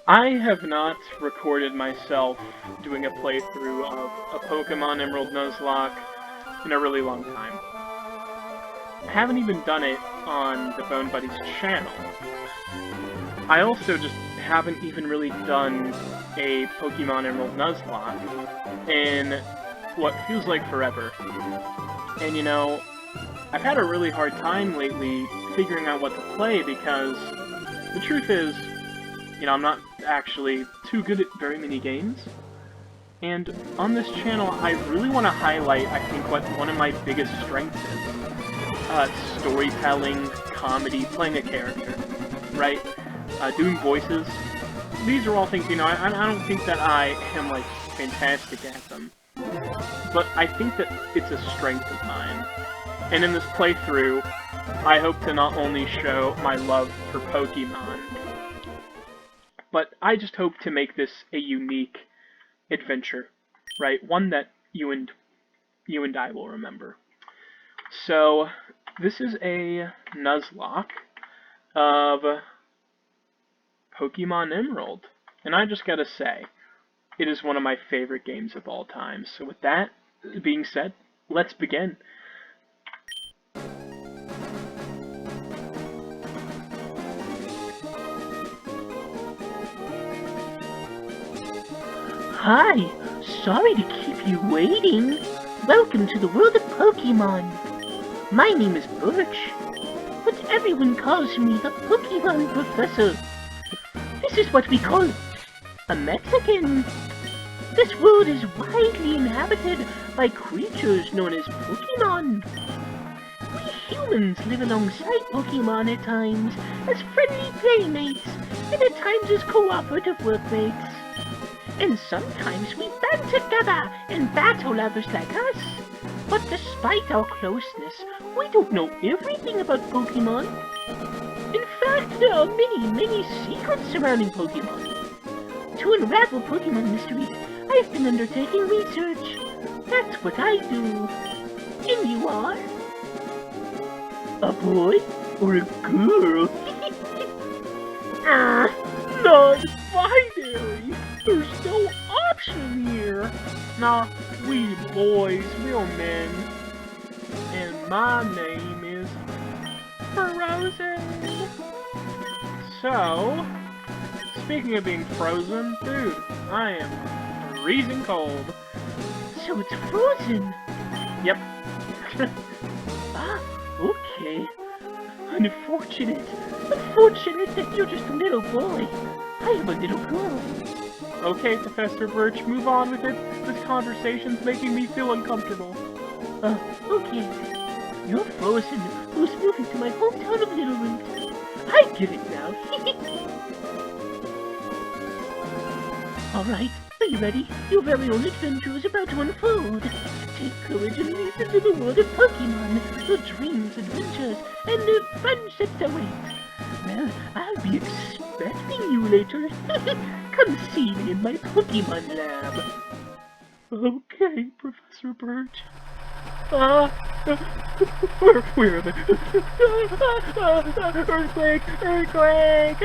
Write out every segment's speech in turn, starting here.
I have not recorded myself doing a playthrough of a Pokemon Emerald Nuzlocke in a really long time. I haven't even done it on the Bone Buddies channel. I also just haven't even really done a Pokemon Emerald Nuzlocke in what feels like forever. And you know, I've had a really hard time lately figuring out what to play because the truth is, you know, I'm not actually too good at very many games. And on this channel, I really want to highlight, I think, what one of my biggest strengths is. Storytelling, comedy, playing a character, right? Doing voices. These are all things, you know, I don't think that I am, like, fantastic at them. But I think that it's a strength of mine. And in this playthrough, I hope to not only show my love for Pokemon, but I just hope to make this a unique adventure, right? One that you and I will remember. So, this is a Nuzlocke of Pokemon Emerald. And I just gotta say, it is one of my favorite games of all time. So with that being said, let's begin. Hi, sorry to keep you waiting. Welcome to the world of Pokemon. My name is Birch, but everyone calls me the Pokemon Professor. This is what we call a Mexican. This world is widely inhabited by creatures known as Pokemon. We humans live alongside Pokemon at times as friendly playmates and at times as cooperative workmates. And sometimes we band together and battle others like us. But despite our closeness, we don't know everything about Pokemon. In fact, there are many secrets surrounding Pokemon. To unravel Pokemon mysteries, I've been undertaking research. That's what I do. And you are? A boy or a girl? Non-binary! There's no option here! Nah, we boys, we're men. And my name is Frozen! So, speaking of being frozen, dude, I am freezing cold. So it's Frozen. Yep. Okay. Unfortunate that you're just a little boy. I am a little girl. Okay, Professor Birch, move on with it. This conversation's making me feel uncomfortable. Okay. You're Frozen, who's moving to my hometown of Littleroot. I get it now. Alright, are you ready? Your very own adventure is about to unfold. Take courage and leap into the world of Pokemon. Your dreams, adventures, and the friendships await. Well, I'll be expecting you later. Come see me in my Pokemon lab. Okay, Professor Birch. Where are they? Earthquake!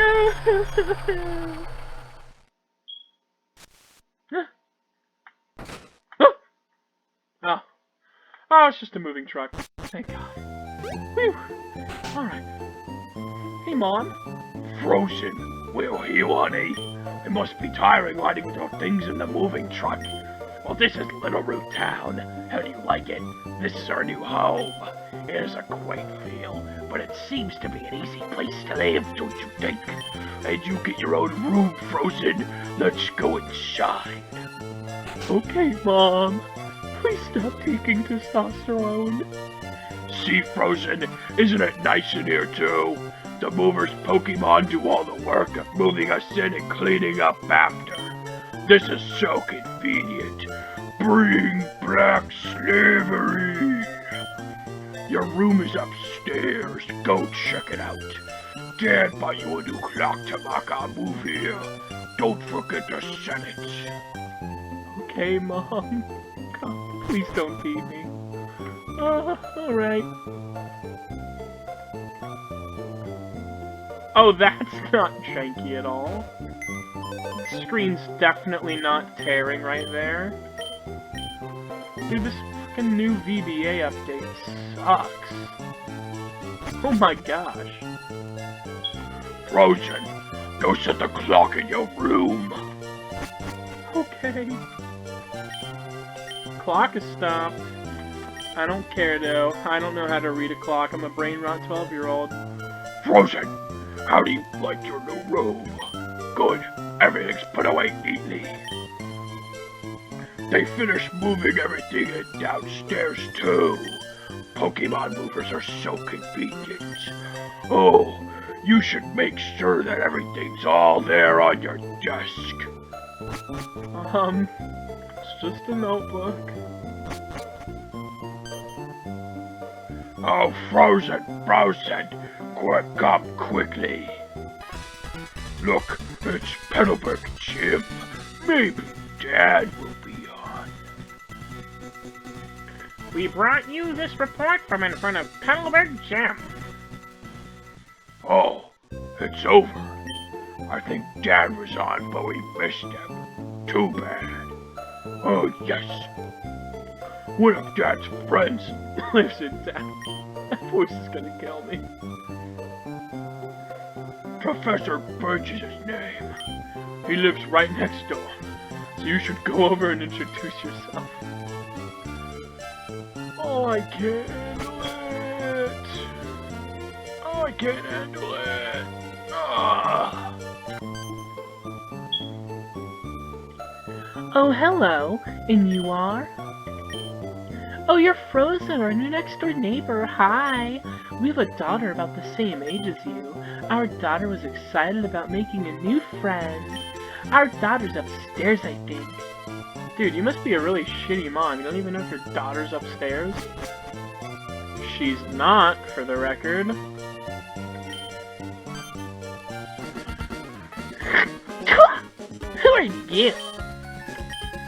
Oh, it's just a moving truck. Thank God. Whew. Alright. Hey, Mom. Frozen, where are you, honey? It must be tiring riding with your things in the moving truck. Well, this is Littleroot Town. How do you like it? This is our new home. It has a quaint feel, but it seems to be an easy place to live, don't you think? And you get your own room, Frozen. Let's go inside. Okay, Mom. Please stop taking testosterone. See, Frozen, isn't it nice in here, too? The movers Pokemon do all the work of moving us in and cleaning up after. This is so convenient. Bring back slavery! Your room is upstairs. Go check it out. Dad bought you a new clock to mark our move here. Don't forget to set it. Okay, Mom. God, please don't beat me. Alright. Oh, that's not janky at all. The screen's definitely not tearing right there. Dude, this fucking new VBA update sucks. Oh my gosh. Frozen, go set the clock in your room. Okay. Clock is stopped. I don't care though. I don't know how to read a clock. I'm a brain rot 12-year-old. Frozen, how do you like your new room? Good, everything's put away neatly. They finished moving everything in downstairs too. Pokemon movers are so convenient. Oh, you should make sure that everything's all there on your desk. It's just a notebook. Oh, Frozen, come quickly. Look, it's Petalburg Gym. Maybe Dad will be on. We brought you this report from in front of Petalburg Gym. Oh, it's over. I think Dad was on, but we missed him. Too bad. Oh, yes. One of Dad's friends Lives in town. That voice is gonna kill me. Professor Birch is his name. He lives right next door. So you should go over and introduce yourself. Oh, I can't handle it. Oh, I can't handle it. Ah. Oh, hello. And you are? Oh, you're Frozen, our new next-door neighbor. Hi. We have a daughter about the same age as you. Our daughter was excited about making a new friend. Our daughter's upstairs, I think. Dude, you must be a really shitty mom. You don't even know if your daughter's upstairs? She's not, for the record. Who are you?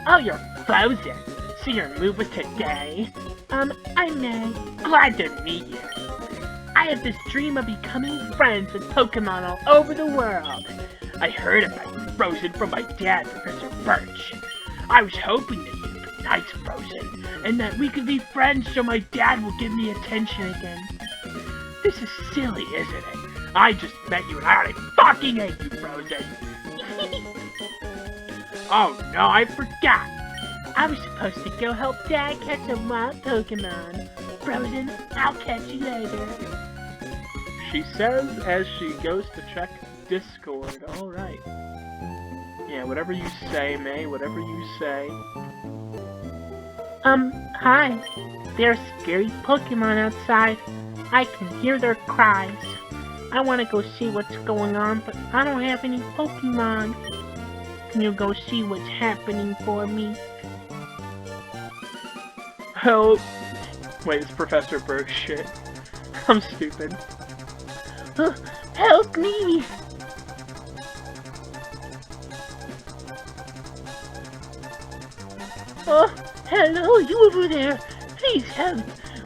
Oh, you're Frozen. So you're moving today? I'm May. Glad to meet you. I have this dream of becoming friends with Pokémon all over the world. I heard about you, Frozen, from my dad, Professor Birch. I was hoping that you'd be nice, Frozen, and that we could be friends so my dad will give me attention again. This is silly, isn't it? I just met you and I already fucking hate you, Frozen. Oh no, I forgot. I was supposed to go help Dad catch a wild Pokémon. Frozen, I'll catch you later. She says as she goes to check Discord. Alright. Yeah, whatever you say, May, whatever you say. Hi. There are scary Pokémon outside. I can hear their cries. I want to go see what's going on, but I don't have any Pokémon. Can you go see what's happening for me? Help! Wait, it's Professor Birch shit. I'm stupid. Help me! Oh, hello, you over there. Please help.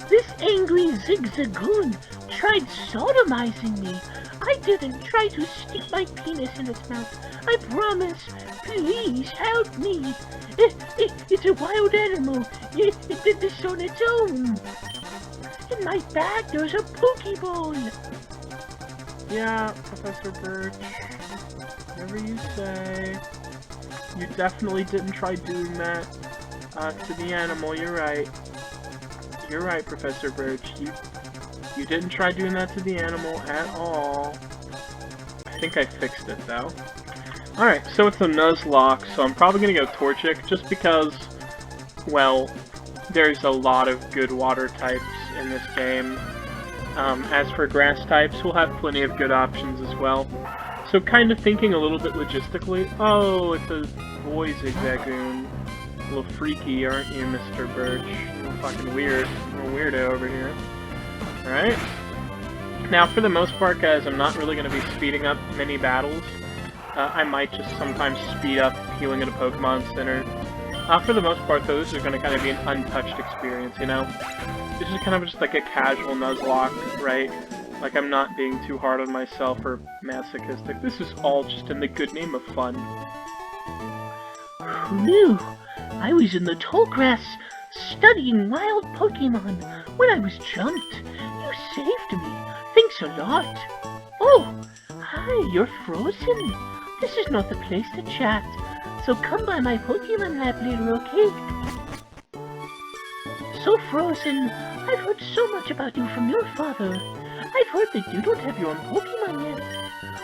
This angry Zigzagoon tried sodomizing me. I didn't try to stick my penis in its mouth. I promise. Please help me. It's a wild animal. It did this on its own. In my bag, there's a Pokeball. Yeah, Professor Birch. Whatever you say. You definitely didn't try doing that to the animal. You're right. You're right, Professor Birch. You didn't try doing that to the animal at all. I think I fixed it, though. Alright, so it's a Nuzlocke, so I'm probably gonna go Torchic, just because, well, there's a lot of good water types in this game. As for grass types, we'll have plenty of good options as well. So kind of thinking a little bit logistically, oh, it's a boy Zigzagoon. A little freaky, aren't you, Mr. Birch? A little fucking weird. A little weirdo over here. Alright. Now, for the most part, guys, I'm not really going to be speeding up many battles. I might just sometimes speed up healing at a Pokemon Center. For the most part, though, this is going to kind of be an untouched experience, you know? This is kind of just like a casual Nuzlocke, right? Like, I'm not being too hard on myself or masochistic. This is all just in the good name of fun. Who knew? I was in the tall grass studying wild Pokémon when I was jumped. You saved me. Thanks a lot. Oh, hi, you're frozen. This is not the place to chat. So come by my Pokémon lab later, okay? So Frozen, I've heard so much about you from your father. I've heard that you don't have your own Pokémon yet.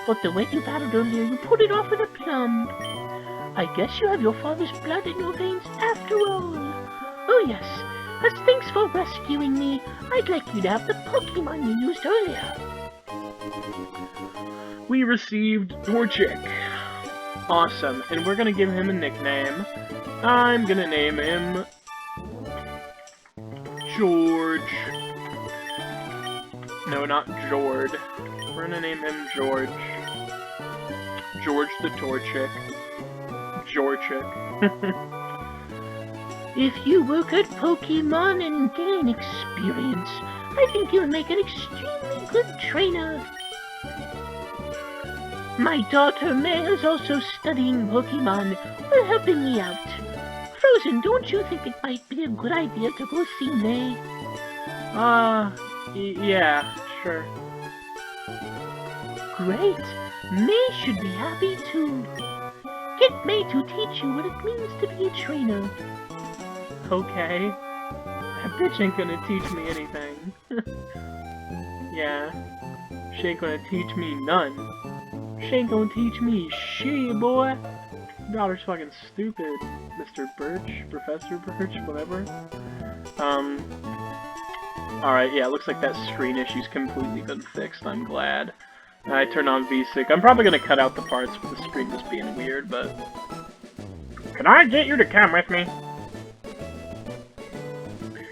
But the way you battled earlier, you pulled it off with a plum. I guess you have your father's blood in your veins after all. Oh yes, as thanks for rescuing me, I'd like you to have the Pokémon you used earlier. We received Torchic. Awesome, and we're gonna give him a nickname. I'm gonna name him George. No, not Jord. We're gonna name him George. George the Torchic. Georgic. If you work at Pokémon and gain experience, I think you'll make an extremely good trainer. My daughter May is also studying Pokémon while helping me out. Frozen, don't you think it might be a good idea to go see May? Yeah, sure. Great! May should be happy too. Get May to teach you what it means to be a trainer. Okay. That bitch ain't gonna teach me anything. Yeah. She ain't gonna teach me none. She ain't gonna teach me shit, boy. Your daughter's fucking stupid, Mr. Birch, Professor Birch, whatever. Alright, yeah, looks like that screen issue's completely been fixed, I'm glad. I turned on VSync. I'm probably gonna cut out the parts with the screen just being weird, but... Can I get you to come with me?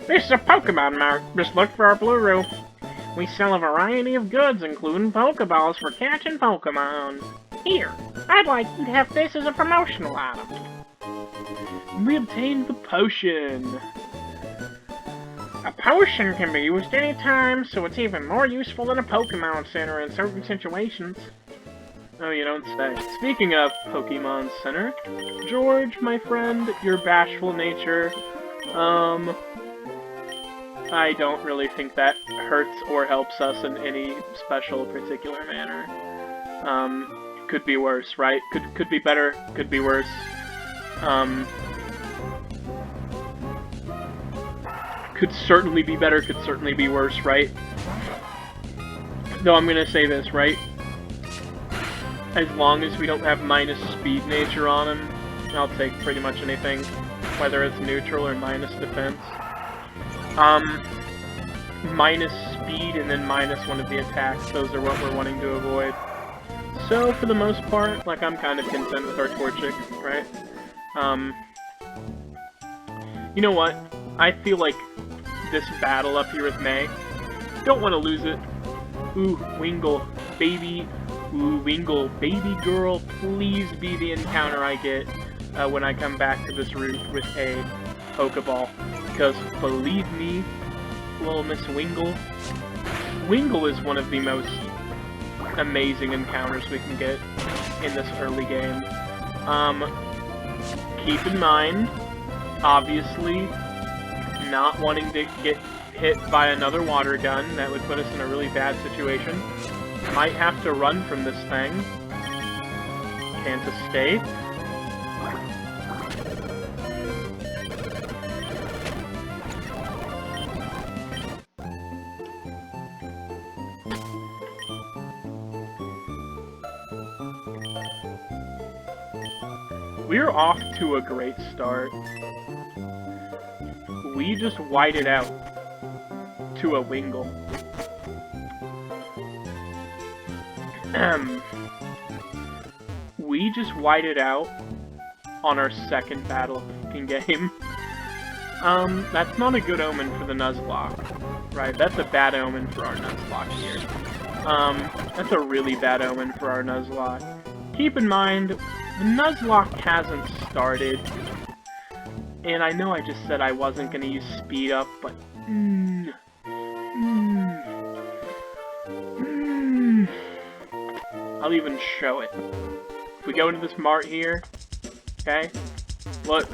This is a Pokemon Mart. Just look for our blue roof. We sell a variety of goods, including Pokeballs for catching Pokemon. Here, I'd like you to have this as a promotional item. We obtained the potion. A potion can be used anytime, so it's even more useful than a Pokemon Center in certain situations. Oh, you don't say. Speaking of Pokemon Center, George, my friend, your bashful nature, I don't really think that hurts or helps us in any special particular manner. Could be worse, right? Could be better, could be worse. Could certainly be better, could certainly be worse, right? Though I'm gonna say this, right? As long as we don't have minus speed nature on him, I'll take pretty much anything, whether it's neutral or minus defense. Minus speed and then minus one of the attacks, those are what we're wanting to avoid. So, for the most part, like, I'm kind of content with our Torchic, right? You know what? I feel like this battle up here with May, don't want to lose it. Ooh, Wingull, baby. Ooh, Wingull, baby girl, please be the encounter I get when I come back to this route with a Pokeball. Because, believe me, little Miss Wingull, Wingull is one of the most amazing encounters we can get in this early game. Keep in mind, obviously, not wanting to get hit by another water gun. That would put us in a really bad situation. Might have to run from this thing. Can't escape. We're off to a great start. We just whited out to a Wingull. We just whited out on our second battle of the fucking game. That's not a good omen for the Nuzlocke, right? That's a bad omen for our Nuzlocke here. That's a really bad omen for our Nuzlocke. Keep in mind, the Nuzlocke hasn't started. And I know I just said I wasn't going to use speed up, but... I'll even show it. If we go into this mart here, okay? Look,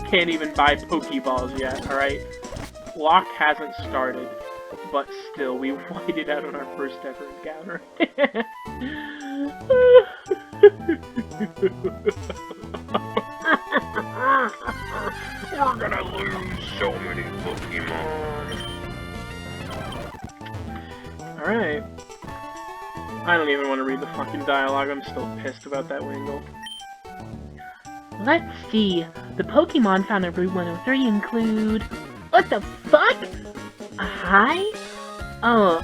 can't even buy Pokeballs yet, alright? Lock hasn't started, but still, we whited out on our first ever encounter. We're gonna lose so many Pokemon. Alright. I don't even want to read the fucking dialogue, I'm still pissed about that Wingle. Let's see. The Pokemon found on Route 103 include... What the fuck? A hi? Oh,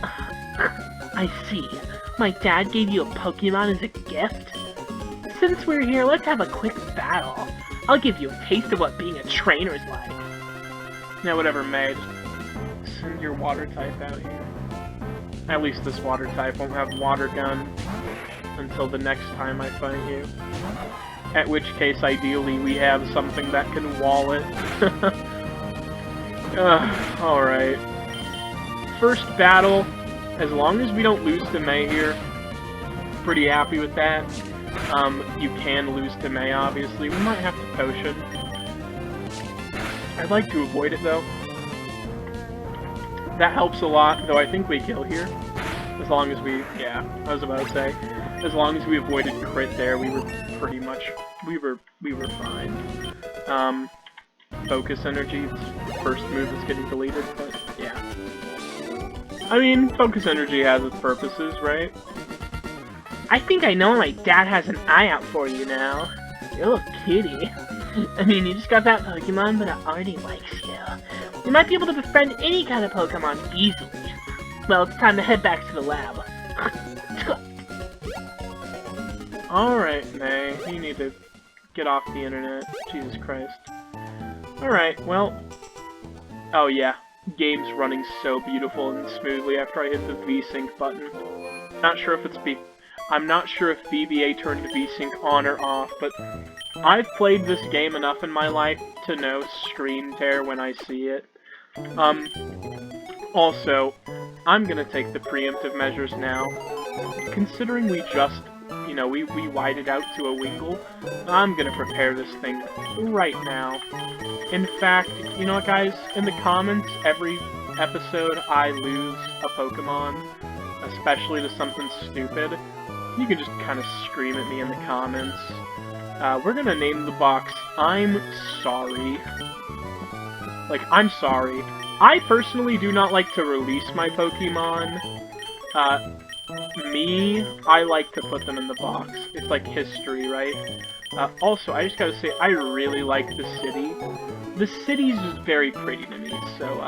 I see. My dad gave you a Pokemon as a gift? Since we're here, let's have a quick battle. I'll give you a taste of what being a trainer's like. Yeah, whatever, May. Just send your water type out here. At least this water type won't have water gun until the next time I fight you. At which case, ideally, we have something that can wall it. Alright. First battle, as long as we don't lose to May here, pretty happy with that. You can lose to May, obviously. We might have to potion. I'd like to avoid it, though. That helps a lot, though I think we kill here. As long as we... yeah, I was about to say. As long as we avoided crit there, we were pretty much... we were fine. Focus energy, first move is getting deleted, but yeah. I mean, focus energy has its purposes, right? I think I know my dad has an eye out for you now. You're a little kitty. I mean, you just got that Pokemon, but it already likes you. You might be able to befriend any kind of Pokemon easily. Well, it's time to head back to the lab. Alright, May, you need to get off the internet. Jesus Christ. Alright, well... oh yeah, game's running so beautiful and smoothly after I hit the V-Sync button. Not sure if it's I'm not sure if BBA turned V-Sync on or off, but I've played this game enough in my life to know screen tear when I see it. Also, I'm gonna take the preemptive measures now. Considering we just, you know, we whited out to a Wingle, I'm gonna prepare this thing right now. In fact, you know what, guys? In the comments, every episode I lose a Pokemon, especially to something stupid, you can just kind of scream at me in the comments. We're gonna name the box I'm Sorry. Like, I'm sorry. I personally do not like to release my Pokemon. I like to put them in the box. It's like history, right? Also, I just gotta say, I really like the city. The city's just very pretty to me, so,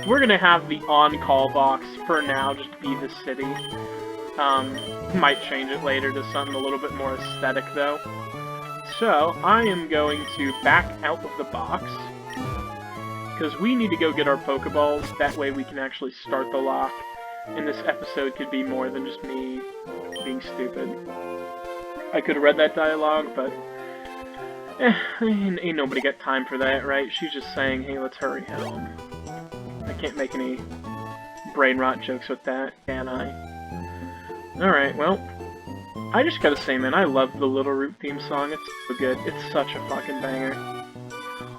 we're gonna have the on-call box for now, just be the city. Might change it later to something a little bit more aesthetic, though. So, I am going to back out of the box, because we need to go get our Pokeballs, that way we can actually start the lock, and this episode could be more than just me being stupid. I could have read that dialogue, but... ain't nobody got time for that, right? She's just saying, hey, let's hurry home. I can't make any brain rot jokes with that, can I? Alright, well, I just gotta say, man, I love the Little Root theme song. It's so good. It's such a fucking banger.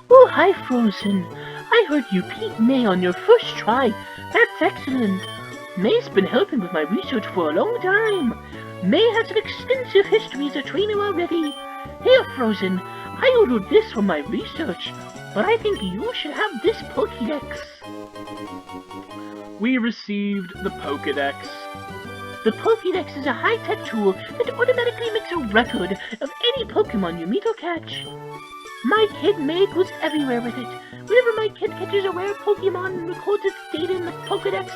Oh, hi, Frozen. I heard you beat May on your first try. That's excellent. May's been helping with my research for a long time. May has an extensive history as a trainer already. Here, Frozen, I ordered this for my research, but I think you should have this Pokédex. We received the Pokédex. The Pokédex is a high-tech tool that automatically makes a record of any Pokémon you meet or catch. My kid May goes everywhere with it. Whenever my kid catches a rare Pokémon and records its data in the Pokédex,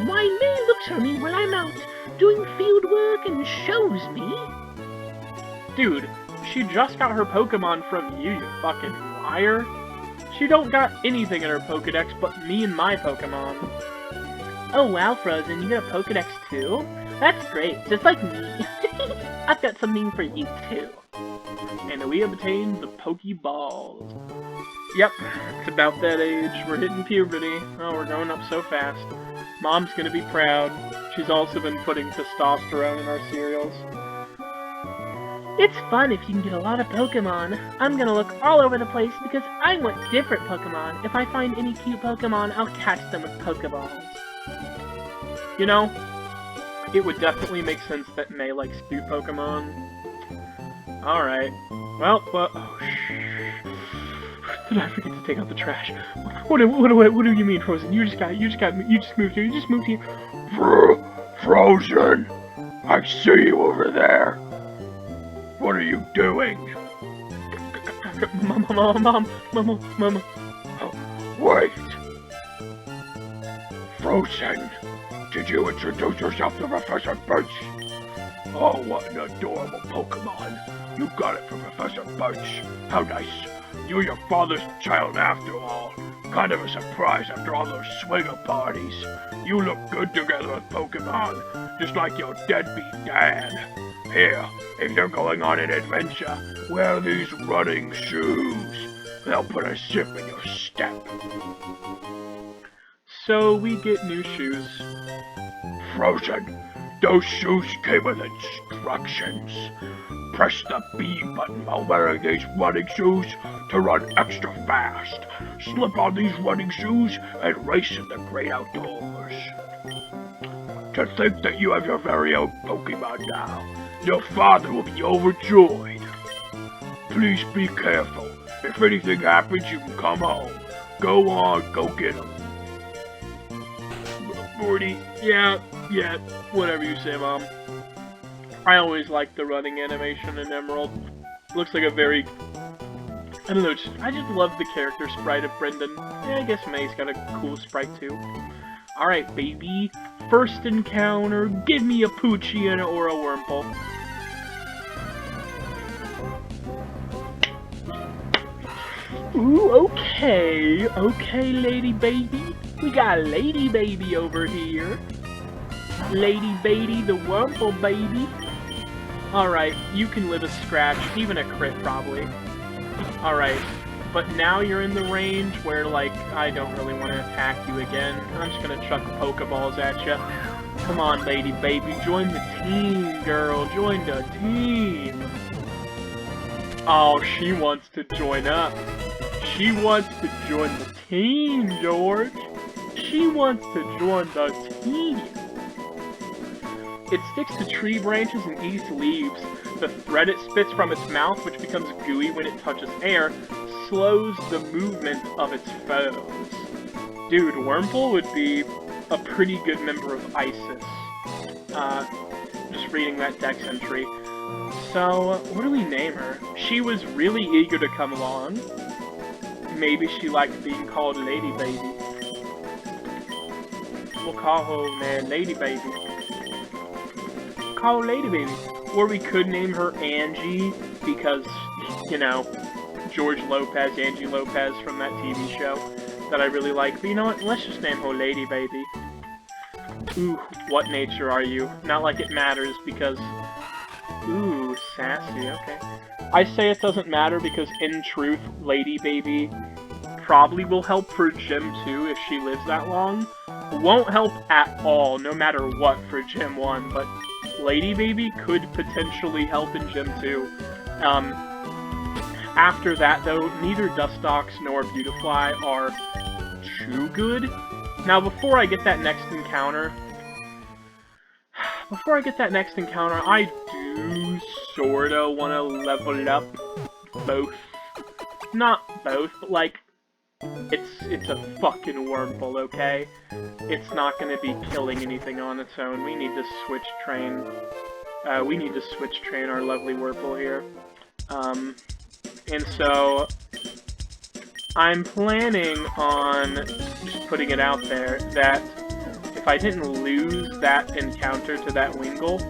why, May looks for me when I'm out, doing field work and shows me. Dude, she just got her Pokémon from you, you fucking liar. She don't got anything in her Pokédex but me and my Pokémon. Oh wow, Frozen, you got a Pokédex too? That's great, just like me. I've got something for you too. And we obtained the Pokeballs. Yep, it's about that age. We're hitting puberty. Oh, we're growing up so fast. Mom's gonna be proud. She's also been putting testosterone in our cereals. It's fun if you can get a lot of Pokemon. I'm gonna look all over the place because I want different Pokemon. If I find any cute Pokemon, I'll catch them with Pokeballs. You know, it would definitely make sense that May likes cute Pokemon. Alright. Well, oh, did I forget to take out the trash? What do you mean, Frozen? You just moved here. Frozen! I see you over there. What are you doing? Mama. Oh, wait. Frozen, did you introduce yourself to Professor Birch? Oh, what an adorable Pokemon. You got it from Professor Birch. How nice. You're your father's child after all. Kind of a surprise after all those swinger parties. You look good together with Pokemon, just like your deadbeat dad. Here, if you're going on an adventure, wear these running shoes. They'll put a zip in your step. So we get new shoes. Frozen, those shoes came with instructions. Press the B button while wearing these running shoes to run extra fast. Slip on these running shoes and race in the great outdoors. To think that you have your very own Pokemon now. Your father will be overjoyed. Please be careful. If anything happens, you can come home. Go on, go get him. Morty, yeah, whatever you say, Mom. I always liked the running animation in Emerald. Looks like a very... I don't know, I just love the character sprite of Brendan. Yeah, I guess May's got a cool sprite too. Alright, baby. First encounter, give me a Poochie or a Wurmple. Ooh, okay, lady baby. We got Lady Baby over here. Lady Baby, the Wurmple baby. Alright, you can live a scratch, even a crit probably. Alright, but now you're in the range where, like, I don't really want to attack you again. I'm just gonna chuck Pokeballs at you. Come on, Lady Baby, join the team, girl, join the team. Oh, she wants to join up. She wants to join the team, George. She wants to join the team. It sticks to tree branches and eats leaves. The thread it spits from its mouth, which becomes gooey when it touches air, slows the movement of its foes. Dude, Wurmple would be a pretty good member of ISIS. Just reading that dex entry. So, what do we name her? She was really eager to come along. Maybe she liked being called Lady Baby. We'll call her Lady Baby. Call her Lady Baby. Or we could name her Angie, because, you know, George Lopez, Angie Lopez from that TV show that I really like. But you know what? Let's just name her Lady Baby. Ooh, what nature are you? Not like it matters, because... Ooh, sassy, okay. I say it doesn't matter because, in truth, Lady Baby probably will help for Gym 2 if she lives that long. Won't help at all, no matter what, for Gym 1, but Lady Baby could potentially help in Gym 2. After that, though, neither Dustox nor Beautifly are too good. Now, before I get that next encounter, I do sorta want to level up both. Not both, but like, it's a fucking Wurmple, okay? It's not gonna be killing anything on its own. We need to switch train. We need to switch train our lovely Wurmple here. And so, I'm planning on just putting it out there that if I didn't lose that encounter to that Wingull,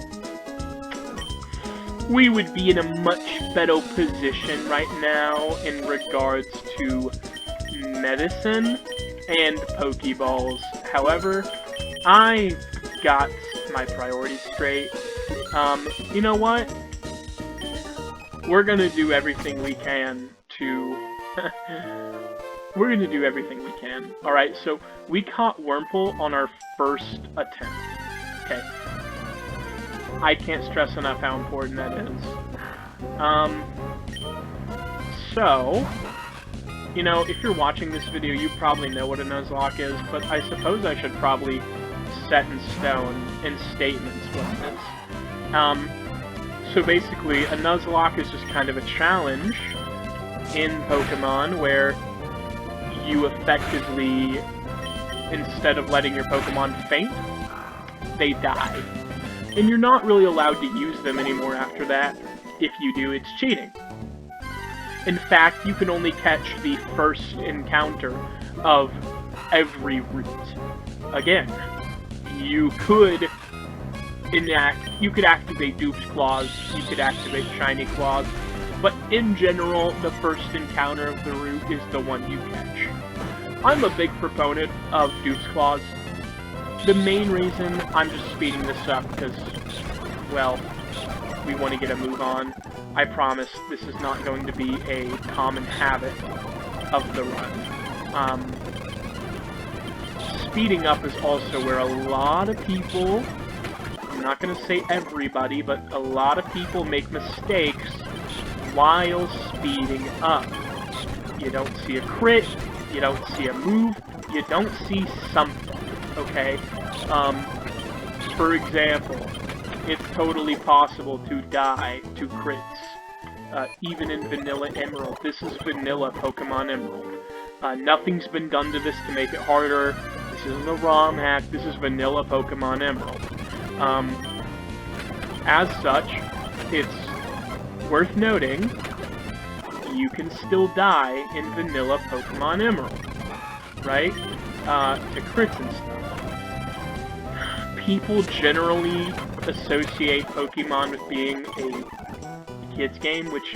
we would be in a much better position right now in regards to medicine and Pokeballs. However, I got my priorities straight. You know what? We're gonna do everything we can to... We're gonna do everything we can. Alright, so we caught Wurmple on our first attempt. Okay. I can't stress enough how important that is. So, you know, if you're watching this video, you probably know what a Nuzlocke is, but I suppose I should probably set in stone, in statements, what it is. So basically, a Nuzlocke is just kind of a challenge in Pokemon where you effectively, instead of letting your Pokemon faint, they die. And you're not really allowed to use them anymore after that. If you do, it's cheating. In fact, you can only catch the first encounter of every route. Again, you could activate Dupe's Claws, you could activate Shiny Claws, but in general, the first encounter of the route is the one you catch. I'm a big proponent of Dupe's Claws. The main reason I'm just speeding this up because, well, we want to get a move on. I promise this is not going to be a common habit of the run. Speeding up is also where a lot of people, I'm not going to say everybody, but a lot of people make mistakes while speeding up. You don't see a crit, you don't see a move, you don't see something, okay? For example, it's totally possible to die to crits, even in Vanilla Emerald. This is Vanilla Pokemon Emerald. Nothing's been done to this to make it harder. This isn't a ROM hack, this is Vanilla Pokemon Emerald. As such, it's worth noting, you can still die in Vanilla Pokemon Emerald, right? To crits and stuff. People generally associate Pokemon with being a kid's game, which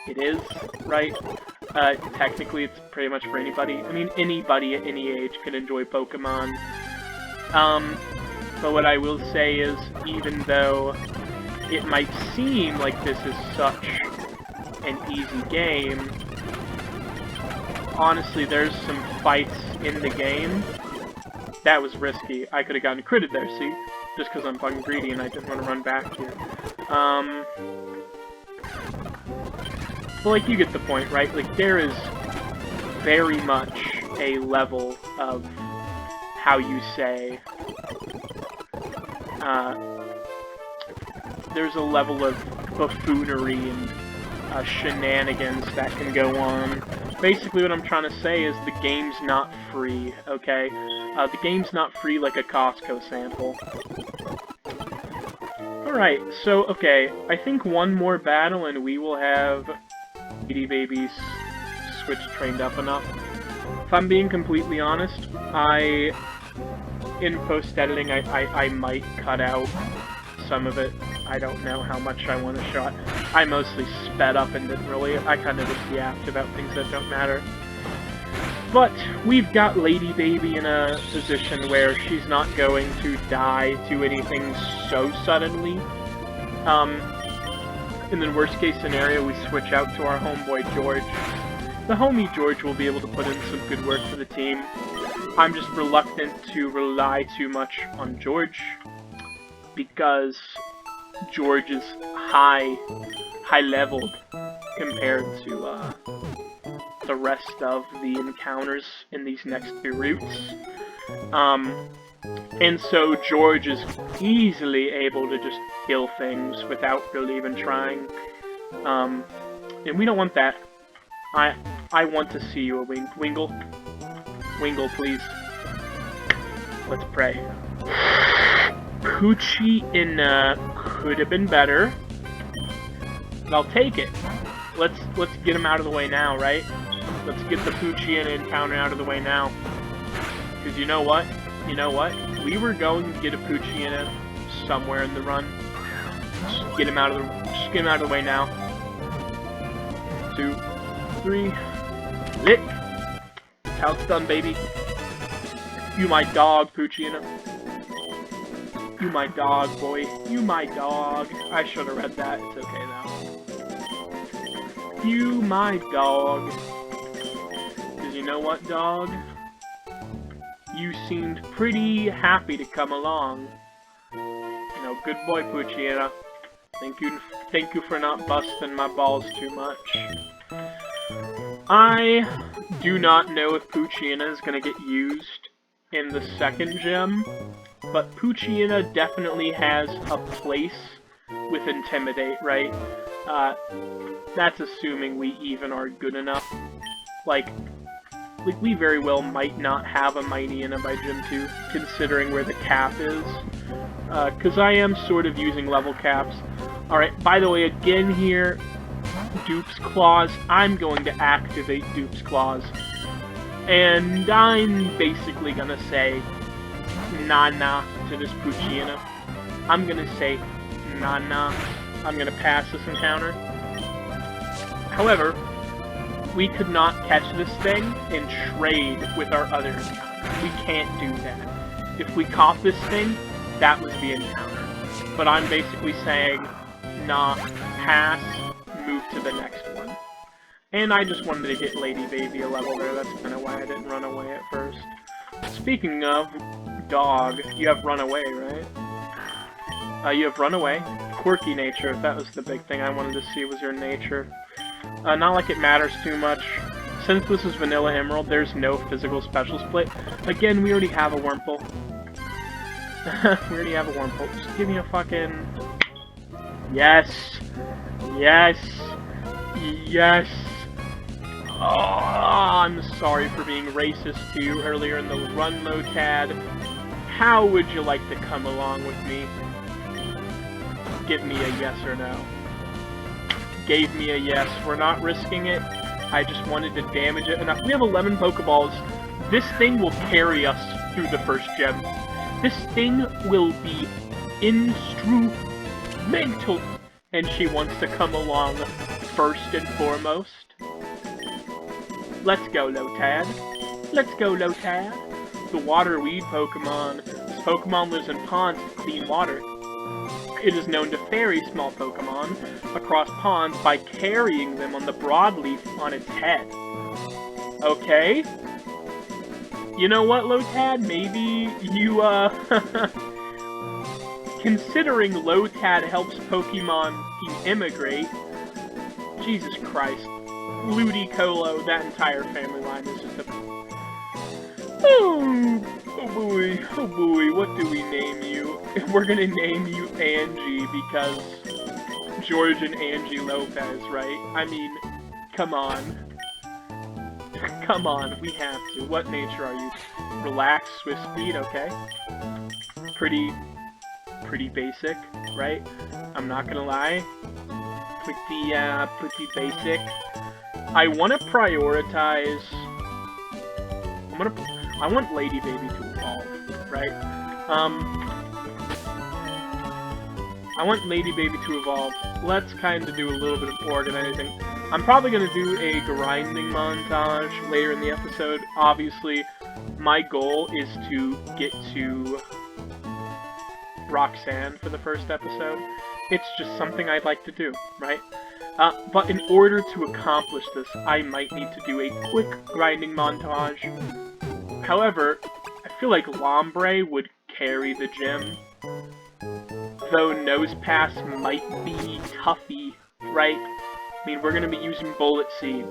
it is, right? Technically, it's pretty much for anybody. I mean, anybody at any age can enjoy Pokemon. But what I will say is, even though it might seem like this is such an easy game, honestly, there's some fights in the game that was risky. I could have gotten critted there, see? Just because I'm fucking greedy and I didn't want to run back here. But, like, you get the point, right? Like, there is very much a level of, how you say, there's a level of buffoonery and shenanigans that can go on. Basically what I'm trying to say is the game's not free, okay? The game's not free like a Costco sample. Alright, so, okay, I think one more battle and we will have Lady Baby's Switch trained up enough. If I'm being completely honest, in post-editing, I might cut out some of it. I don't know how much I want to shot. I mostly sped up and didn't really, I kind of just yapped about things that don't matter. But we've got Lady Baby in a position where she's not going to die to anything so suddenly. In the worst case scenario, we switch out to our homeboy George. The homie George will be able to put in some good work for the team. I'm just reluctant to rely too much on George, because George is high-leveled compared to the rest of the encounters in these next two routes. And so George is easily able to just kill things without really even trying. And we don't want that. I want to see you a Wingle. Wingle, please. Let's pray. Poochyena could have been better. But I'll take it. Let's get him out of the way now, right? Let's get the Poochyena encounter out of the way now. Because you know what? You know what? We were going to get a Poochyena somewhere in the run. Just get him out of the way now. 2, 3, lick. That's how it's done, baby. You my dog, Poochyena. You my dog, boy. You my dog. I should have read that. It's okay though. You my dog. Because you know what, dog? You seemed pretty happy to come along. You know, good boy, Poochyena. Thank you Thank you for not busting my balls too much. I do not know if Poochyena is going to get used in the second gym, but Poochyena definitely has a place with Intimidate, right? That's assuming we even are good enough. Like, we very well might not have a Mightyena by Gym 2, considering where the cap is. Because I am sort of using level caps. Alright, by the way, again here, Dupe's Claws. I'm going to activate Dupe's Claws. And I'm basically gonna say nah to this Poochyena. I'm gonna say nah. I'm gonna pass this encounter. However, we could not catch this thing and trade with our other encounter. We can't do that. If we caught this thing, that was the encounter. But I'm basically saying, nah, pass, move to the next one. And I just wanted to get Lady Baby a level there, that's kind of why I didn't run away at first. Speaking of dog, you have Runaway, right? You have Runaway. Quirky nature, if that was the big thing I wanted to see, was your nature. Not like it matters too much. Since this is Vanilla Emerald, there's no physical special split. Again, we already have a Wurmple. We already have a Wurmple. Just give me a fucking... Yes! Yes! Yes! Oh, I'm sorry for being racist to you earlier in the run, Lotad. How would you like to come along with me? Give me a yes or no. Gave me a yes. We're not risking it. I just wanted to damage it enough. We have 11 Pokeballs. This thing will carry us through the first gym. This thing will be instrumental. And she wants to come along first and foremost. Let's go, Lotad. Let's go, Lotad. The water weed Pokemon. This Pokemon lives in ponds with clean water. It is known to ferry small Pokemon across ponds by carrying them on the broadleaf on its head. Okay? You know what, Lotad? Maybe you, considering Lotad helps Pokemon immigrate, Jesus Christ. Ludicolo, that entire family line is just a... Oh boy, what do we name you? We're gonna name you Angie because George and Angie Lopez, right? I mean, come on. Come on, we have to. What nature are you? Relaxed, swift speed, okay. Pretty basic, right? I'm not gonna lie. Pretty basic. I want to prioritize... I want Lady Baby to evolve, right? I want Lady Baby to evolve. Let's kind of do a little bit of organizing. I'm probably going to do a grinding montage later in the episode. Obviously, my goal is to get to Roxanne for the first episode. It's just something I'd like to do, right? But in order to accomplish this, I might need to do a quick grinding montage. However, I feel like Lombre would carry the gym. Though Nosepass might be toughy, right? I mean, we're going to be using Bullet Seed,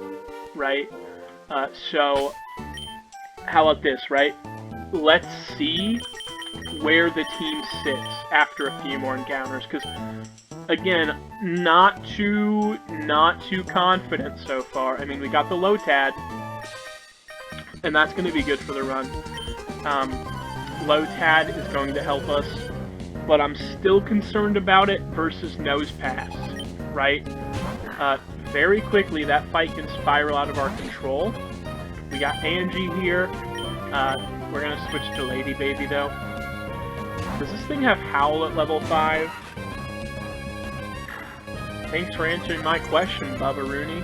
right? So, how about this, right? Let's see where the team sits after a few more encounters, because, again, not too confident so far. I mean, we got the Lotad, and that's going to be good for the run. Lotad is going to help us, but I'm still concerned about it versus Nosepass, right? Very quickly, that fight can spiral out of our control. We got Angie here. We're going to switch to Lady Baby, though. Does this thing have Howl at level 5? Thanks for answering my question, Bubba Rooney.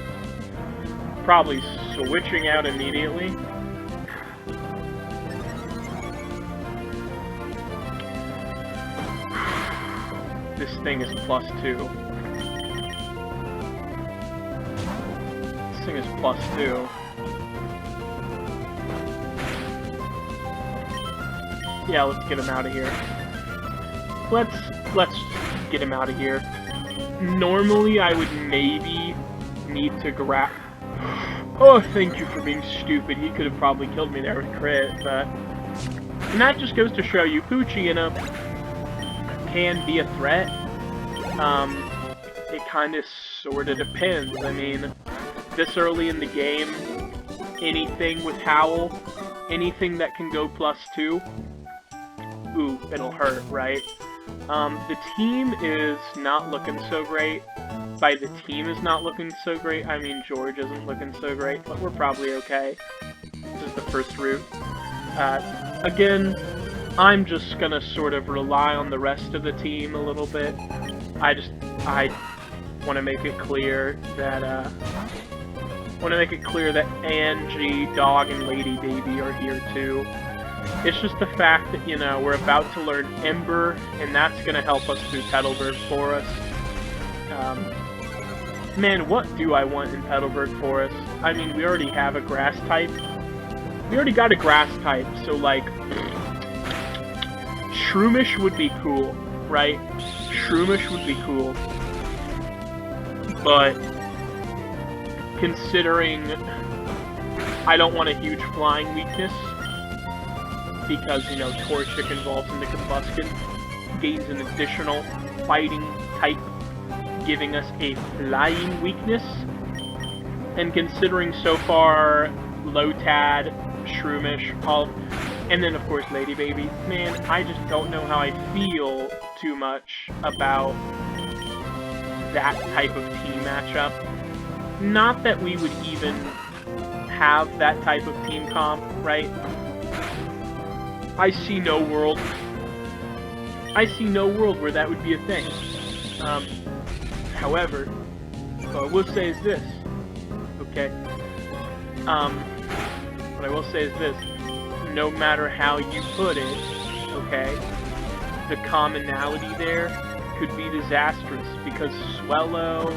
Probably switching out immediately. This thing is +2. This thing is +2. Yeah, let's get him out of here. Let's get him out of here. Normally, I would maybe need to grab... Oh, thank you for being stupid. He could have probably killed me there with crit, but... And that just goes to show you, Poochie, you know, can be a threat. It kind of sort of depends. I mean, this early in the game, anything with Howl, anything that can go +2, ooh, it'll hurt, right? The team is not looking so great. By the team is not looking so great, I mean George isn't looking so great, but we're probably okay. This is the first route. Again, I'm just gonna sort of rely on the rest of the team a little bit. I want to make it clear that, Angie, Dog, and Lady Baby are here too. It's just the fact that, you know, we're about to learn Ember, and that's gonna help us through Petalburg Forest. Man, what do I want in Petalburg Forest? I mean, we already have a grass type. We already got a grass type, so, like, Shroomish would be cool, right? Shroomish would be cool. But, considering I don't want a huge flying weakness, because, you know, Torchic involves in the combustion, gains an additional fighting type, giving us a flying weakness, and considering so far Lotad, Shroomish, and then of course Lady Baby, man, I just don't know how I feel too much about that type of team matchup. Not that we would even have that type of team comp, right? I see no world where that would be a thing. However, what I will say is this, okay? What I will say is this, no matter how you put it, okay, the commonality there could be disastrous, because Swellow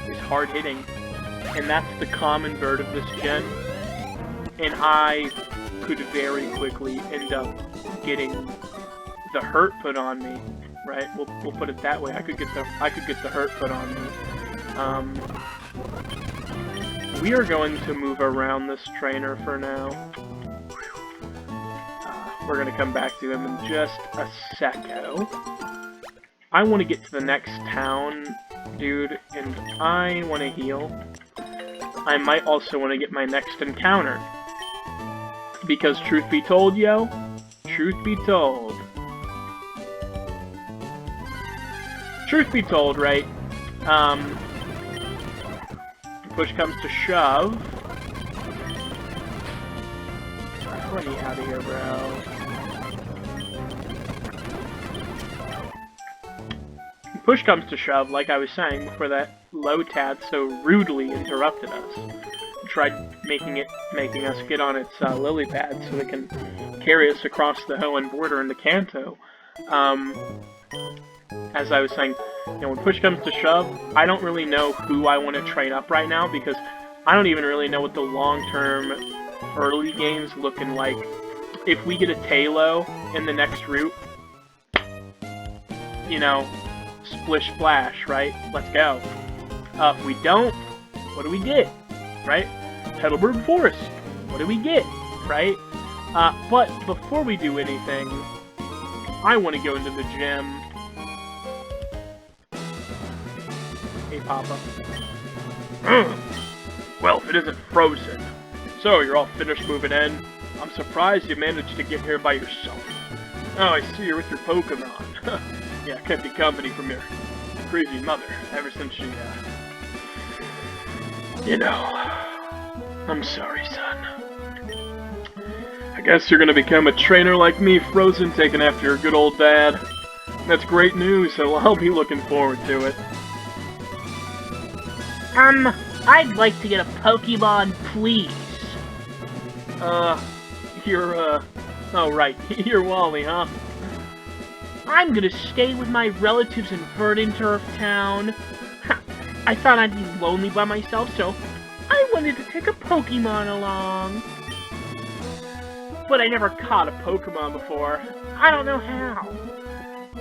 is hard-hitting, and that's the common bird of this gen, and I could very quickly end up getting the hurt put on me, right? We'll put it that way. I could get the hurt put on me. We are going to move around this trainer for now. We're gonna come back to him in just a second. I want to get to the next town, dude, and I want to heal. I might also want to get my next encounter. Because truth be told, yo, truth be told, right, push comes to shove, let me out of here, bro. Push comes to shove, like I was saying, before that Lotad so rudely interrupted us. Tried making us get on its lily pad so it can carry us across the Hoenn border into Kanto. As I was saying, you know, when push comes to shove, I don't really know who I want to train up right now, because I don't even really know what the long-term early game's looking like. If we get a Talo in the next route, you know, splish splash, right? Let's go. If we don't, what do we get? Right? Petalburg Forest. What do we get? Right? But before we do anything, I want to go into the gym. Hey, Papa. Well, if it isn't frozen. So, you're all finished moving in? I'm surprised you managed to get here by yourself. Oh, I see you're with your Pokémon. Yeah, kept you company from your crazy mother ever since she, you know, I'm sorry, son. I guess you're gonna become a trainer like me, Frozen, taking after your good old dad. That's great news, so I'll be looking forward to it. I'd like to get a Pokemon, please. Oh right, you're Wally, huh? I'm gonna stay with my relatives in Verdant Town. I thought I'd be lonely by myself, so I wanted to take a Pokemon along. But I never caught a Pokemon before. I don't know how.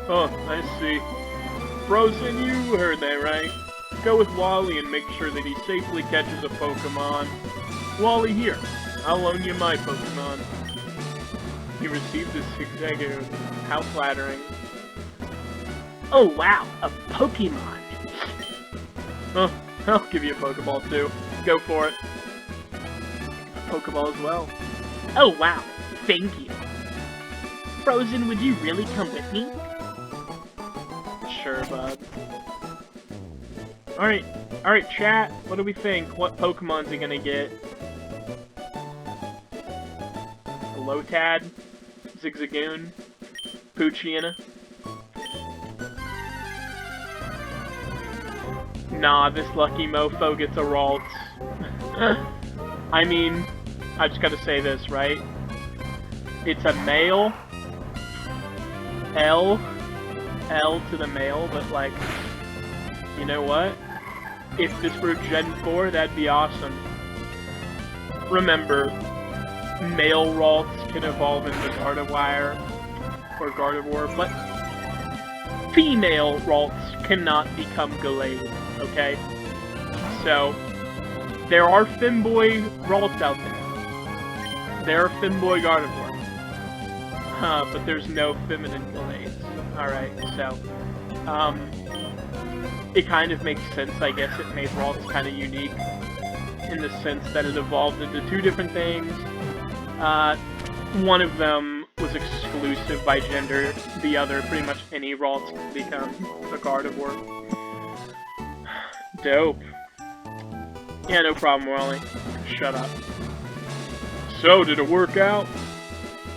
Oh, I see. Frozen, you heard that right. Go with Wally and make sure that he safely catches a Pokémon. Wally, here. I'll loan you my Pokémon. He received this executive. How flattering. Oh wow, a Pokemon. Oh, I'll give you a Pokeball too. Go for it. A Pokeball as well. Oh wow, thank you. Frozen, would you really come with me? Sure, bud. Alright, chat. What do we think? What Pokemon's he gonna get? A Lotad? Zigzagoon? Poochyena? Nah, this lucky mofo gets a Ralts. I mean, I just gotta say this, right? It's a male. L to the male, but like, you know what? If this were Gen 4, that'd be awesome. Remember, male Ralts can evolve into Gardevoir or Gardevoir, but female Ralts cannot become Gallade, okay? So, there are Femboy Ralts out there. There are Femboy Gardevoir. But there's no feminine Gallades. Alright, so, it kind of makes sense, I guess. It made Ralts kind of unique in the sense that it evolved into two different things. One of them was exclusive by gender, the other, pretty much any Ralts can become a Gardevoir. Dope. Yeah, no problem, Wally. Shut up. So, did it work out?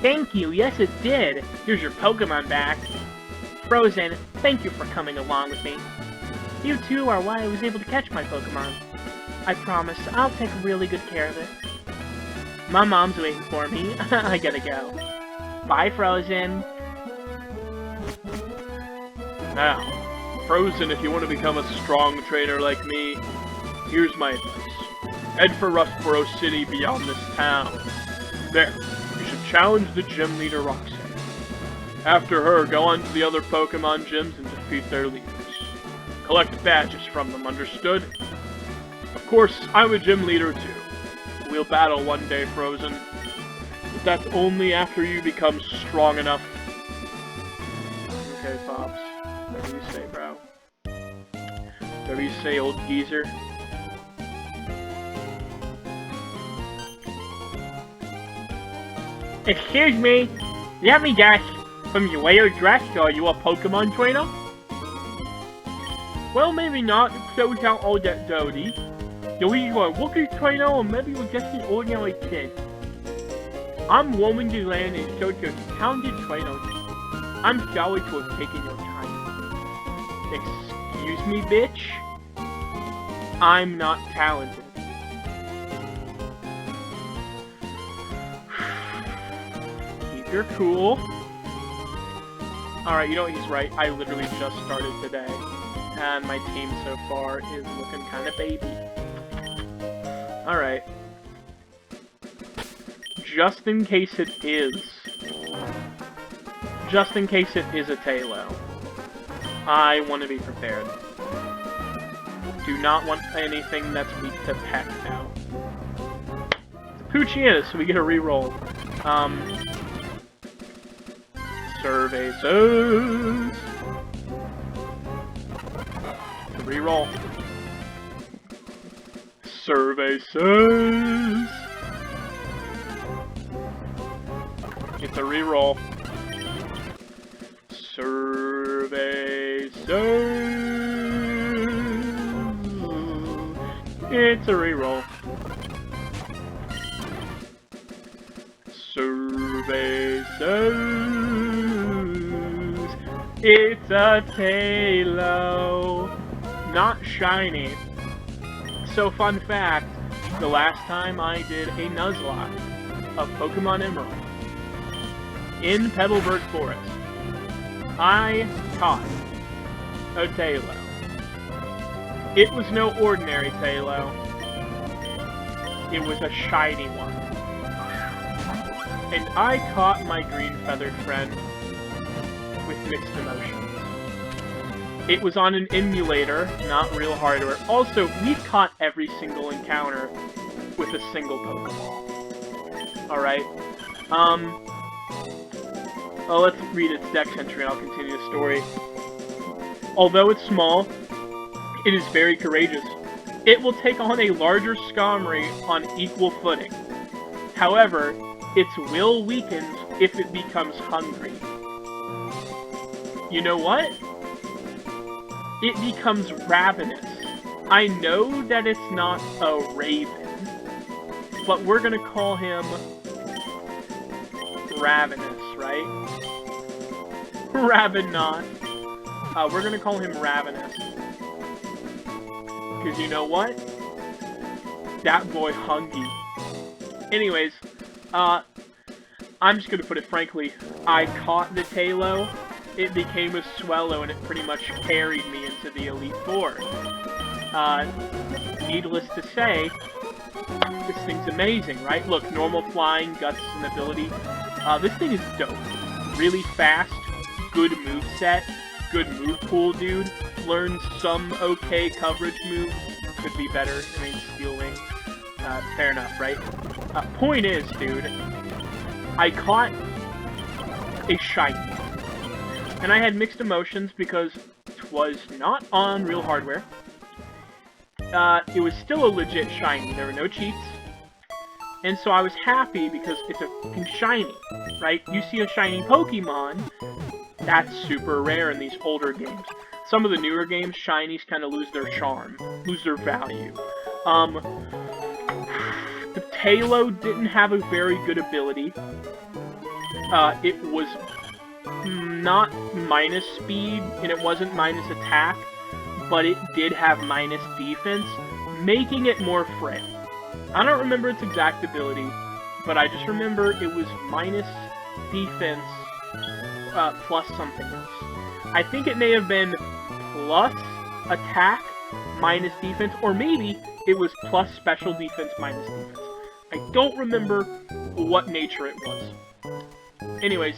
Thank you, yes it did. Here's your Pokemon back. Frozen, thank you for coming along with me. You two are why I was able to catch my Pokemon. I promise I'll take really good care of it. My mom's waiting for me. I gotta go. Bye, Frozen. Now, Frozen, if you want to become a strong trainer like me, here's my advice. Head for Rustboro City beyond this town. There, you should challenge the gym leader Roxanne. After her, go on to the other Pokemon gyms and defeat their leaders. Collect badges from them, understood? Of course, I'm a gym leader too. We'll battle one day, Frozen. But that's only after you become strong enough. Okay, Pops. Whatever you say, bro. Whatever you say, old geezer. Excuse me, let me guess. From your way of dress, are you a Pokemon trainer? Well, maybe not. It shows out all that dirty. You're either a rookie trainer or maybe you're just an ordinary kid. I'm roaming the land in search of talented trainers. I'm sorry to have taken your time. Excuse me, bitch? I'm not talented. Keep your cool. Alright, you know what, he's right. I literally just started today. And my team so far is looking kind of baby. Alright. Just in case it is. Just in case it is a Tailo. I want to be prepared. Do not want anything that's weak to Peck now. Poochyena, so we get a reroll. Survey says... Reroll. Survey says... It's a reroll. Survey says... It's a reroll. Survey says... It's a Tailo. Not shiny. So, fun fact, the last time I did a Nuzlocke of Pokemon Emerald in Petalburg Forest, I caught a Tailo. It was no ordinary Tailo. It was a shiny one. And I caught my green feathered friend with mixed emotions. It was on an emulator, not real hardware. Also, we've caught every single encounter with a single Pokeball. Alright. Well, let's read its dex entry and I'll continue the story. Although it's small, it is very courageous. It will take on a larger Skarmory on equal footing. However, its will weakens if it becomes hungry. You know what? It becomes ravenous. I know that it's not a raven, but we're gonna call him Ravenous, right? Ravenous. We're gonna call him Ravenous. Because you know what? That boy hungry. Anyways, I'm just gonna put it frankly, I caught the Tailo, it became a Swellow, and it pretty much carried me into the Elite Four. Needless to say, this thing's amazing, right? Look, normal flying, guts, and ability. This thing is dope. Really fast, good moveset, good move pool, dude. Learned some okay coverage moves. Could be better. I mean, Steel Wing. Fair enough, right? Point is, dude, I caught a shiny. And I had mixed emotions because it was not on real hardware. It was still a legit shiny. There were no cheats. And so I was happy because it's a fucking shiny, right? You see a shiny Pokemon, that's super rare in these older games. Some of the newer games, shinies kind of lose their charm, lose their value. The Tailo didn't have a very good ability. It was not minus speed, and it wasn't minus attack, but it did have minus defense, making it more frail. I don't remember its exact ability, but I just remember it was minus defense plus something else. I think it may have been plus attack minus defense, or maybe it was plus special defense minus defense. I don't remember what nature it was. Anyways,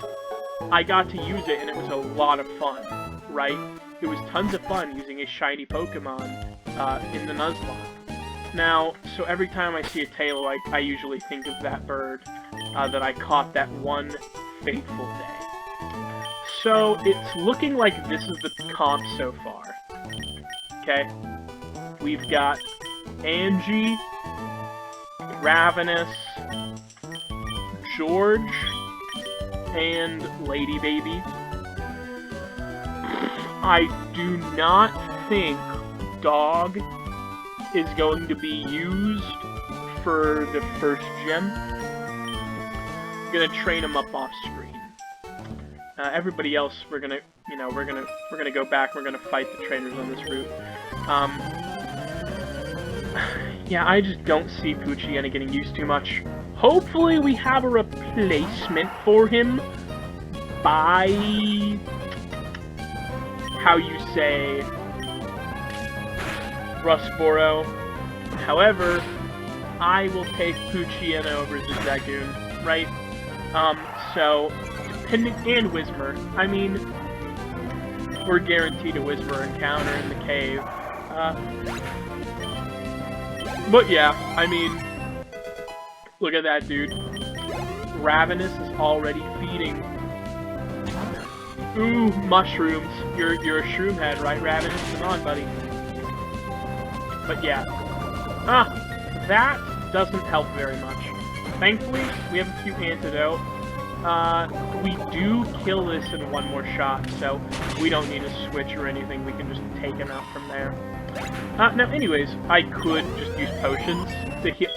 I got to use it and it was a lot of fun, right? It was tons of fun using a shiny Pokemon in the Nuzlocke. Now, so every time I see a Tailo, I usually think of that bird that I caught that one fateful day. So, it's looking like this is the comp so far. Okay? We've got Angie, Ravenous, George, and Lady Baby. I do not think Dog is going to be used for the first gym. I'm gonna train him up off screen. Everybody else, we're gonna go back. We're gonna fight the trainers on this route. Yeah, I just don't see Poochyena getting used too much. Hopefully, we have a replacement for him by, how you say, Rustboro. However, I will take Poochyena over Zigzagoon, right? So, depending, and Whismur. I mean, we're guaranteed a Whismur encounter in the cave. But yeah, I mean, look at that, dude. Ravenous is already feeding. Ooh, mushrooms. You're a shroom head, right, Ravenous? Come on, buddy. But yeah. That doesn't help very much. Thankfully, we have a few antidote. We do kill this in one more shot, so we don't need a switch or anything. We can just take him out from there. Now, anyways, I could just use potions to heal.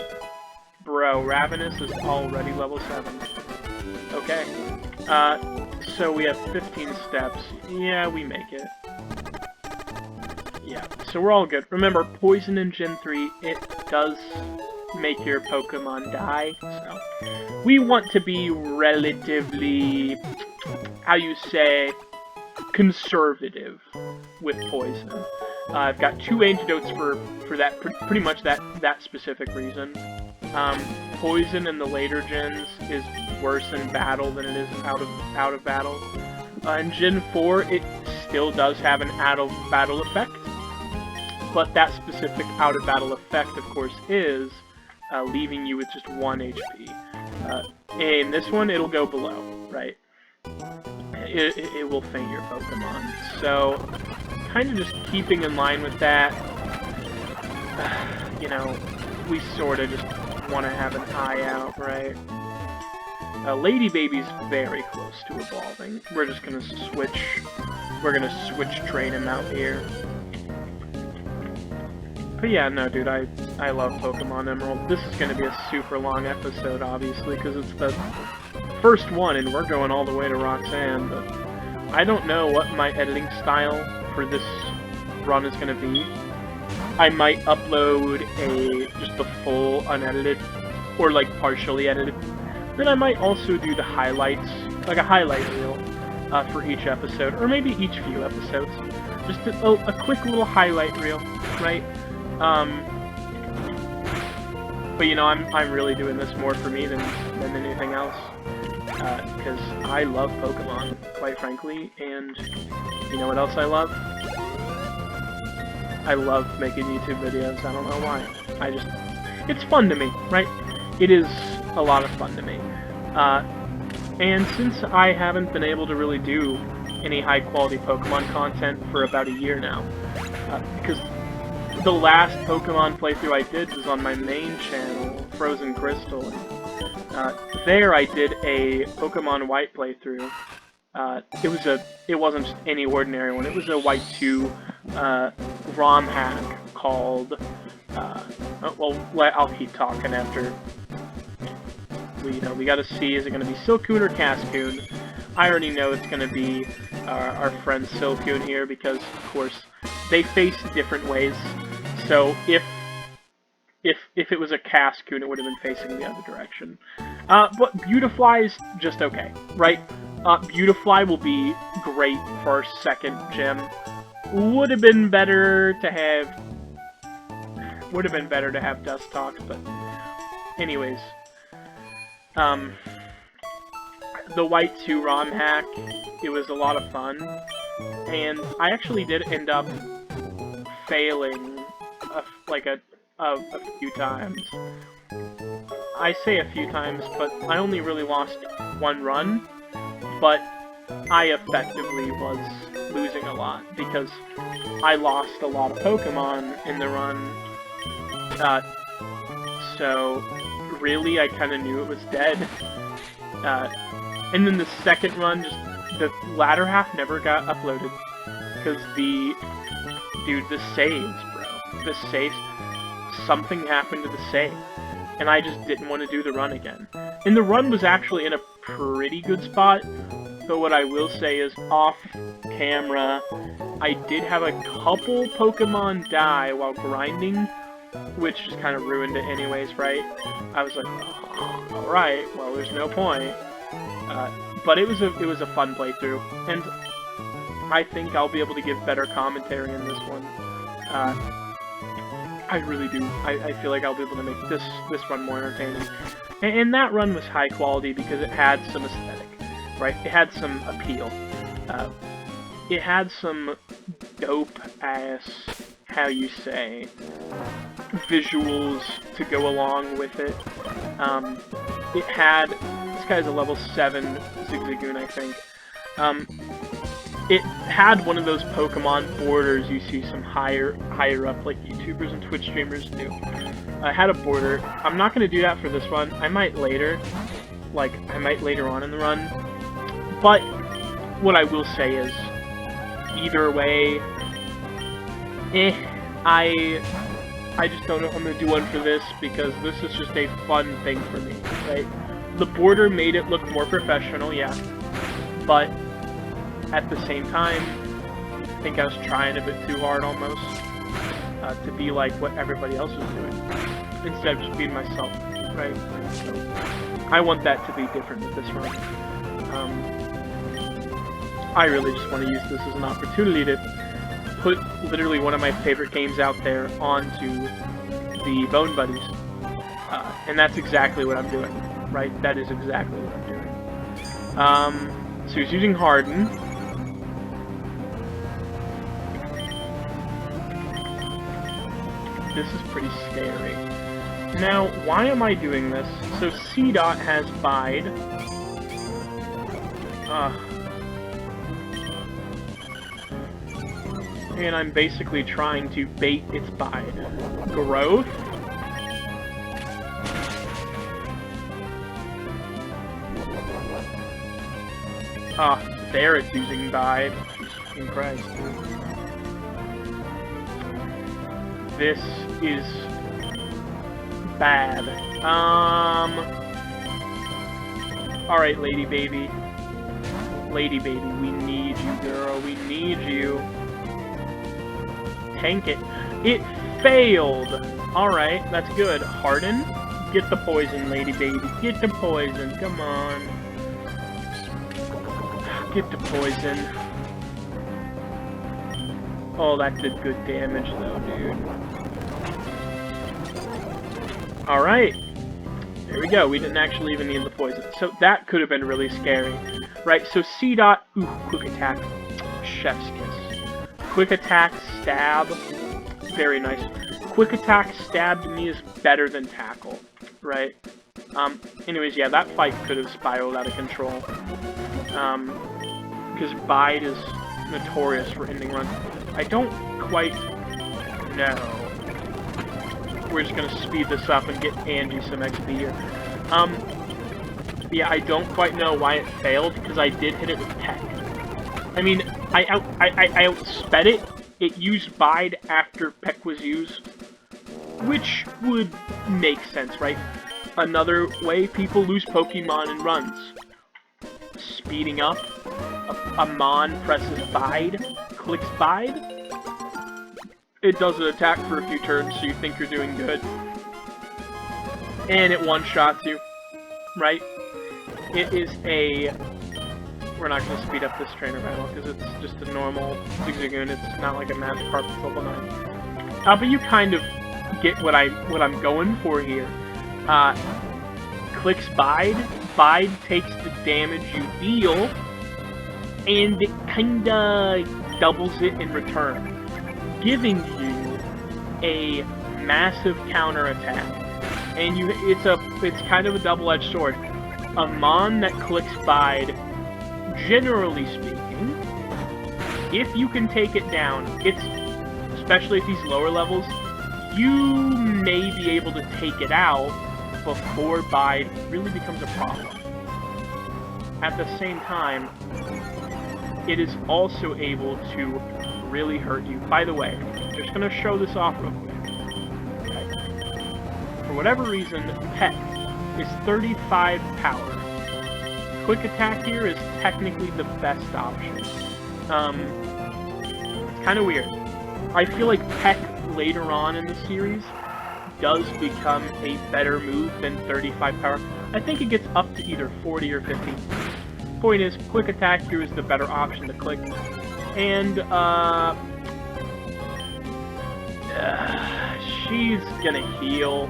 Bro, Ravenous is already level 7. Okay. So we have 15 steps. Yeah, we make it. Yeah, so we're all good. Remember, poison in Gen 3, it does make your Pokemon die, so we want to be relatively, how you say, conservative with poison. I've got 2 antidotes for that, pretty much that specific reason. Poison in the later gens is worse in battle than it is out of battle. In Gen 4, it still does have an out-of-battle effect, but that specific out-of-battle effect, of course, is leaving you with just 1 HP. In this one, it'll go below, right? It will faint your Pokemon. So, kind of just keeping in line with that, you know, we sort of just want to have an eye out, right? Lady Baby's very close to evolving. We're just gonna switch. We're gonna switch train him out here. But yeah, no, dude, I love Pokemon Emerald. This is gonna be a super long episode, obviously, because it's the first one, and we're going all the way to Roxanne. But I don't know what my editing style for this run is gonna be. I might upload just the full unedited, or like partially edited. Then I might also do the highlights, like a highlight reel, for each episode, or maybe each few episodes. Just a quick little highlight reel, right? But you know, I'm really doing this more for me than anything else, because I love Pokemon, quite frankly, and you know what else I love? I love making YouTube videos. I don't know why. It's fun to me, right? It is a lot of fun to me. And since I haven't been able to really do any high-quality Pokemon content for about a year now, because the last Pokemon playthrough I did was on my main channel, Frozen Crystal. There I did a Pokemon White playthrough. It wasn't just any ordinary one. It was a White 2 ROM hack called. Well, I'll keep talking after. We gotta see, is it gonna be Silcoon or Cascoon? I already know it's gonna be our friend Silcoon here, because of course they face different ways. So if it was a Cascoon, it would have been facing the other direction. But Beautifly is just okay, right? Beautifly will be great for our second gym. Would have been better to have Dust Talks, but anyways. The White 2 ROM hack, it was a lot of fun, and I actually did end up failing a few times. I say a few times, but I only really lost one run, but I effectively was losing a lot, because I lost a lot of Pokemon in the run, so really I kind of knew it was dead. And then the second run, just the latter half never got uploaded, because the saves, bro. The saves, something happened to the save, and I just didn't want to do the run again. And the run was actually in a pretty good spot, but what I will say is, off camera, I did have a couple Pokemon die while grinding, which just kind of ruined it anyways, right? I was like, oh, alright, well, there's no point. But it was a fun playthrough, and I think I'll be able to give better commentary in this one. I really do. I feel like I'll be able to make this run more entertaining. And that run was high quality because it had some aesthetic, right? It had some appeal. It had some dope-ass, how you say, visuals to go along with it. It had, this guy's a level 7 Zigzagoon, I think. It had one of those Pokemon borders you see some higher up, like YouTubers and Twitch streamers do. I had a border. I'm not going to do that for this run. I might later. I might later on in the run. But what I will say is, either way, I just don't know if I'm going to do one for this, because this is just a fun thing for me, right? The border made it look more professional, yeah. But at the same time, I think I was trying a bit too hard almost to be like what everybody else was doing, instead of just being myself, right? So I want that to be different with this run. I really just want to use this as an opportunity to put literally one of my favorite games out there onto the Bone Buddies, and that's exactly what I'm doing, right? That is exactly what I'm doing. So he's using Harden. this is pretty scary. Now, why am I doing this? So C-Dot has Bide. And I'm basically trying to bait its Bide. Growth? There it's using Bide. Jesus fucking Christ. This is bad. Alright, Lady Baby. Lady Baby, we need you, girl. We need you. Tank it. It failed! Alright, that's good. Harden? Get the poison, Lady Baby. Get the poison. Come on. Get the poison. Oh, that did good damage, though, dude. Alright. There we go. We didn't actually even need the poison. So that could have been really scary. Right, so C-Dot... Ooh, quick attack. Chef's kiss. Quick attack, stab. Very nice. Quick attack, stab to me is better than tackle. Right? Anyways, yeah, that fight could have spiraled out of control. Because Bide is notorious for ending runs. I don't quite know. We're just gonna speed this up and get Angie some XP here. Yeah, I don't quite know why it failed, because I did hit it with Peck. I mean, I outsped it. It used Bide after Peck was used, which would make sense, right? Another way people lose Pokemon in runs. Speeding up. A Mon presses Bide, clicks Bide. It does an attack for a few turns, so you think you're doing good. And it one-shots you, right? It is a... We're not going to speed up this trainer battle, because it's just a normal Zigzagoon. It's not like a Magikarp that's level 9. But you kind of get what I'm going for here. Clicks Bide. Bide takes the damage you deal, and it kinda doubles it in return, giving you a massive counterattack. And it's kind of a double-edged sword. A Mon that clicks Bide, generally speaking, if you can take it down, especially at these lower levels, you may be able to take it out before Bide really becomes a problem. At the same time, it is also able to really hurt you. By the way, I'm just going to show this off real quick. Okay. For whatever reason, Peck is 35 power. Quick attack here is technically the best option. It's kind of weird. I feel like Peck later on in the series does become a better move than 35 power. I think it gets up to either 40 or 50. Point is, quick attack here is the better option to click. And, she's gonna heal.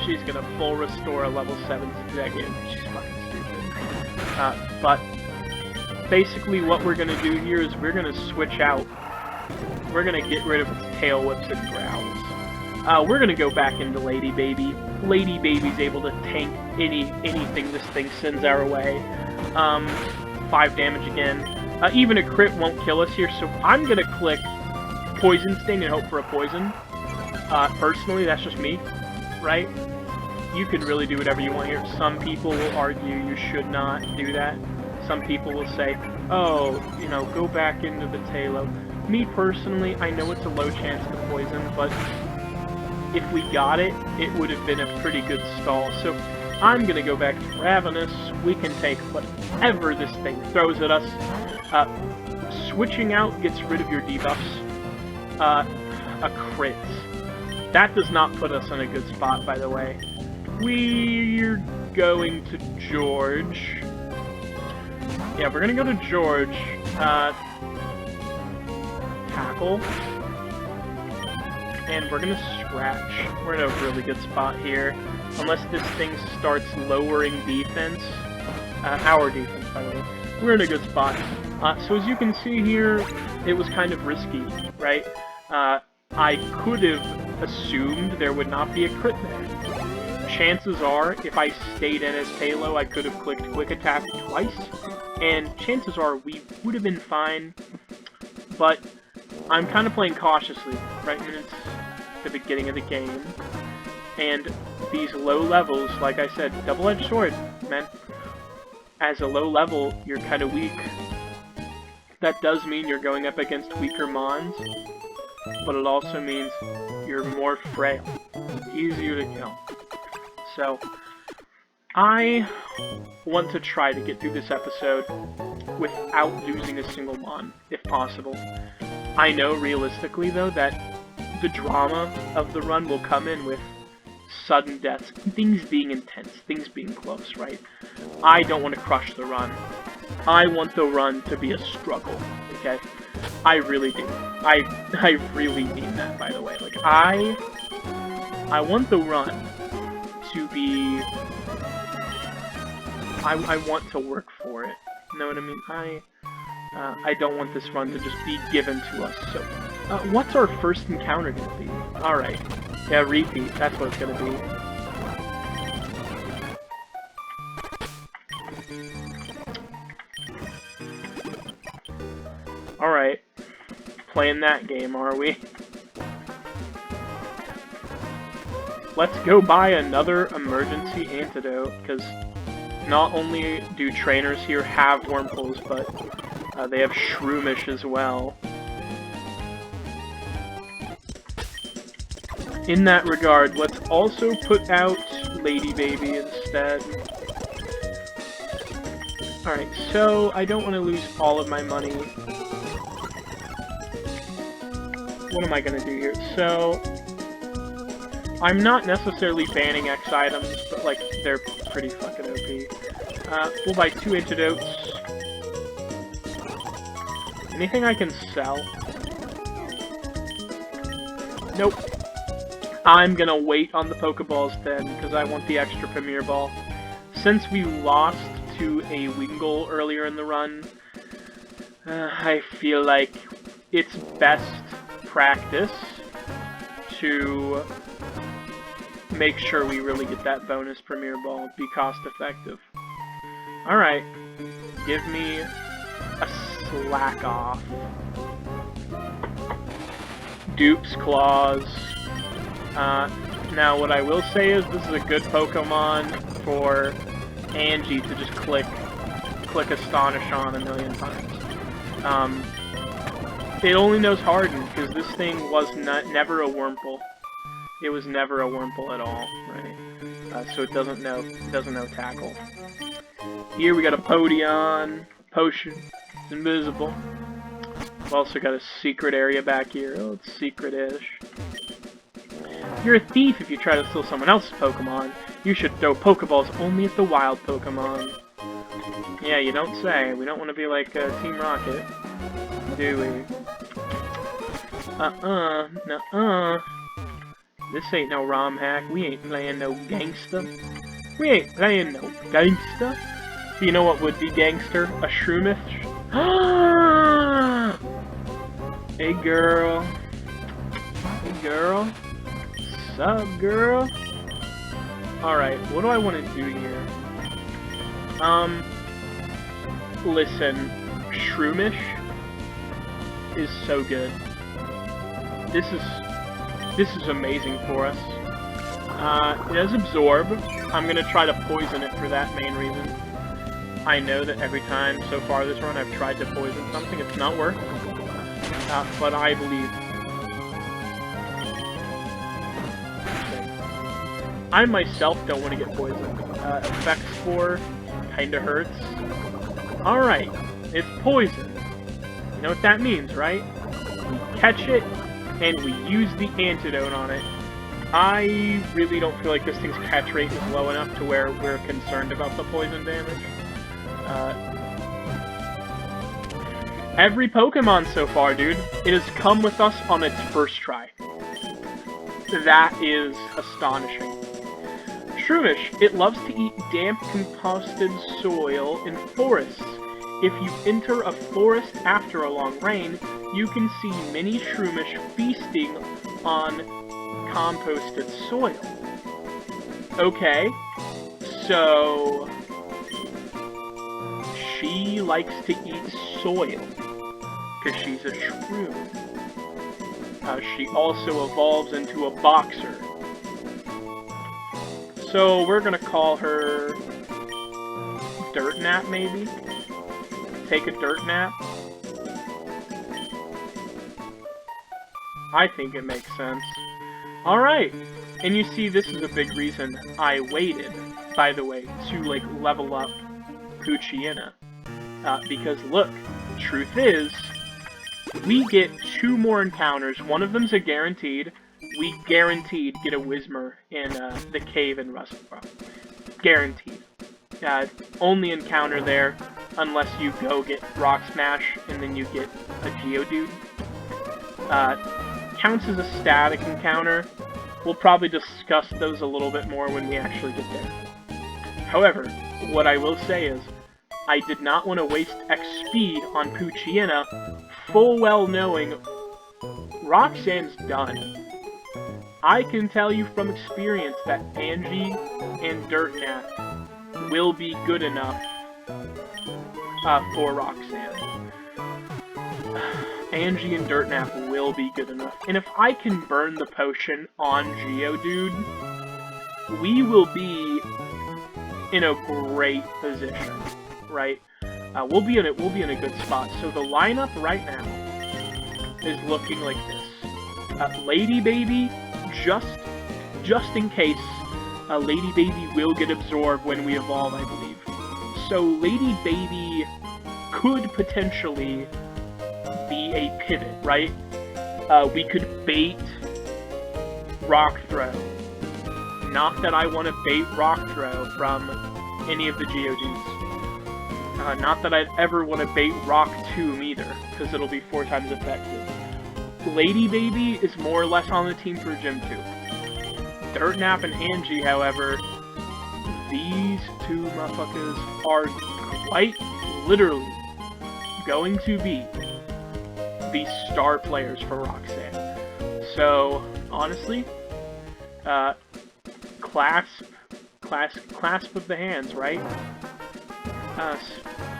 She's gonna full restore a level 7 Zigzagoon. She's fucking stupid. But, basically what we're gonna do here is we're gonna switch out. We're gonna get rid of its tail whips and growls. We're gonna go back into Lady Baby. Lady Baby's able to tank anything this thing sends our way. 5 damage again. Even a crit won't kill us here, so I'm gonna click Poison Sting and hope for a poison. Personally, that's just me, right? You can really do whatever you want here. Some people will argue you should not do that. Some people will say, oh, you know, go back into the Tailo. Me personally, I know it's a low chance to poison, but if we got it, it would have been a pretty good stall. So I'm gonna go back to Ravenous. We can take whatever this thing throws at us. Switching out gets rid of your debuffs. A crit. That does not put us in a good spot, by the way. We're going to George. Yeah, we're gonna go to George. Tackle. And we're gonna scratch. We're in a really good spot here. Unless this thing starts lowering defense. Our defense, by the way. We're in a good spot. So as you can see here, it was kind of risky, right? I could have assumed there would not be a crit there. Chances are, if I stayed in as Halo, I could have clicked Quick Attack twice, and chances are we would have been fine, but I'm kind of playing cautiously, right when it's the beginning of the game, and these low levels, like I said, double-edged sword, man. As a low level, you're kind of weak. That does mean you're going up against weaker mons, but it also means you're more frail, easier to kill. So, I want to try to get through this episode without losing a single mon, if possible. I know, realistically, though, that the drama of the run will come in with sudden deaths, things being intense, things being close, right? I don't want to crush the run. I want the run to be a struggle, okay? I really do. I really mean that, by the way. Like, I want the run to be... I want to work for it. You know what I mean? I don't want this run to just be given to us. So, what's our first encounter gonna be? Alright. Yeah, repeat. That's what it's gonna be. Alright. Playing that game, are we? Let's go buy another emergency antidote, because not only do trainers here have wormholes, but they have Shroomish as well. In that regard, let's also put out Lady Baby instead. Alright, so I don't want to lose all of my money. What am I going to do here? So, I'm not necessarily banning X items, but like, they're pretty fucking OP. We'll buy 2 antidotes. Anything I can sell? Nope. I'm gonna wait on the Pokeballs then, because I want the extra Premier Ball. Since we lost to a Wingull earlier in the run, I feel like it's best practice to make sure we really get that bonus Premier Ball, be cost effective. Alright, give me a slack off. Dupe's Claws. Now what I will say is this is a good Pokemon for Angie to just click Astonish on a million times. It only knows Harden, because this thing was never a Wurmple. It was never a Wurmple at all, right? So it doesn't know Tackle. Here we got a Podion, Potion, it's invisible. We've also got a secret area back here. Oh, it's secret-ish. You're a thief if you try to steal someone else's Pokemon. You should throw Pokeballs only at the wild Pokemon. Yeah, you don't say. We don't want to be like Team Rocket, do we? Nuh-uh. This ain't no ROM hack. We ain't playing no gangsta. We ain't playing no gangsta. You know what would be gangster? A Shroomish? Hey girl. Hey girl. Sup girl? Alright, what do I want to do here? Listen. Shroomish is so good. This is amazing for us. It has Absorb. I'm gonna try to poison it for that main reason. I know that every time so far this run I've tried to poison something, it's not worked. But I believe. I myself don't want to get poisoned. Effect Spore kinda hurts. Alright, it's poison. You know what that means, right? We catch it, and we use the antidote on it. I really don't feel like this thing's catch rate is low enough to where we're concerned about the poison damage. Every Pokemon so far, dude, it has come with us on its first try. That is astonishing. Shroomish, it loves to eat damp, composted soil in forests. If you enter a forest after a long rain, you can see mini Shroomish feasting on composted soil. Okay, so she likes to eat soil, because she's a shroom. She also evolves into a boxer. So we're gonna call her Dirt Nap, maybe? Take a dirt nap? I think it makes sense. Alright, and you see this is a big reason I waited, by the way, to like level up Poochyena. Because look, truth is, we get 2 more encounters. One of them's a guaranteed. We guaranteed get a Whismur in the cave in Rustboro. Guaranteed. Only encounter there unless you go get Rock Smash and then you get a Geodude. Counts as a static encounter. We'll probably discuss those a little bit more when we actually get there. However, what I will say is, I did not want to waste XP on Poochyena, full well knowing Roxanne's done. I can tell you from experience that Angie and Dirtnap will be good enough for Roxanne. Angie and Dirtnap will be good enough. And if I can burn the potion on Geodude, we will be in a great position, right? We'll be in a good spot. So the lineup right now is looking like this. Lady Baby, just in case, Lady Baby will get absorbed when we evolve, I believe. So Lady Baby could potentially be a pivot, right? We could bait Rock Throw. Not that I want to bait Rock Throw from any of the Geodudes. Not that I'd ever want to bait Rock Tomb either, because it'll be 4 times effective. Lady Baby is more or less on the team for Gym 2. Dirtnap and Angie, however, these 2 motherfuckers are quite literally going to be the star players for Roxanne. So, honestly, clasp of the hands, right?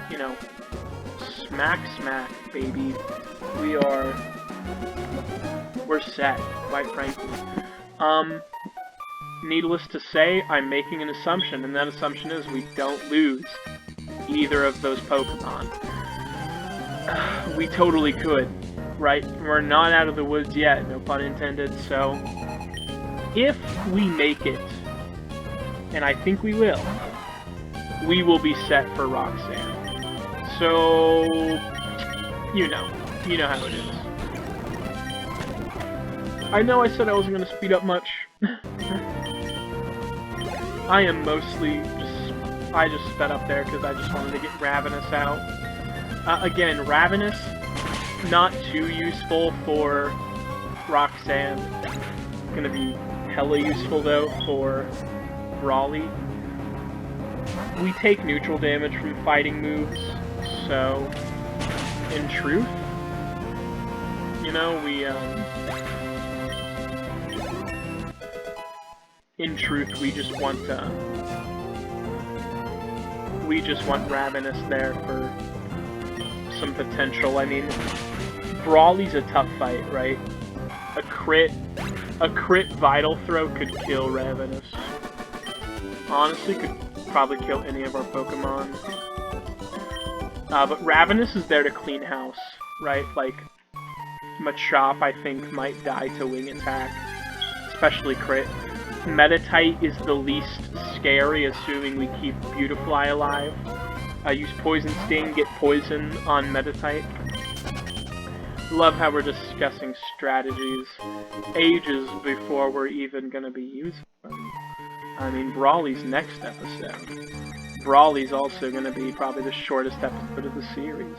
You know, smack, baby. We're set, quite frankly. Needless to say, I'm making an assumption, and that assumption is we don't lose either of those Pokemon. We totally could, right? We're not out of the woods yet, no pun intended, so if we make it, and I think we will be set for Roxanne. So, you know how it is. I know I said I wasn't going to speed up much. I am mostly I just sped up there because I just wanted to get Ravenous out. Again, Ravenous, not too useful for Roxanne. Gonna be hella useful though for Brawly. We take neutral damage from fighting moves, so in truth, you know, in truth, we just want Ravenous there for some potential. I mean, Brawly's a tough fight, right? A crit Vital Throw could kill Ravenous. Honestly, could probably kill any of our Pokemon. But Ravenous is there to clean house, right? Like, Machop, I think, might die to Wing Attack, especially crit. Meditite is the least scary, assuming we keep Beautifly alive. Use Poison Sting, get Poison on Meditite. Love how we're discussing strategies ages before we're even gonna be using them. I mean, Brawly's next episode. Brawly's also gonna be probably the shortest episode of the series.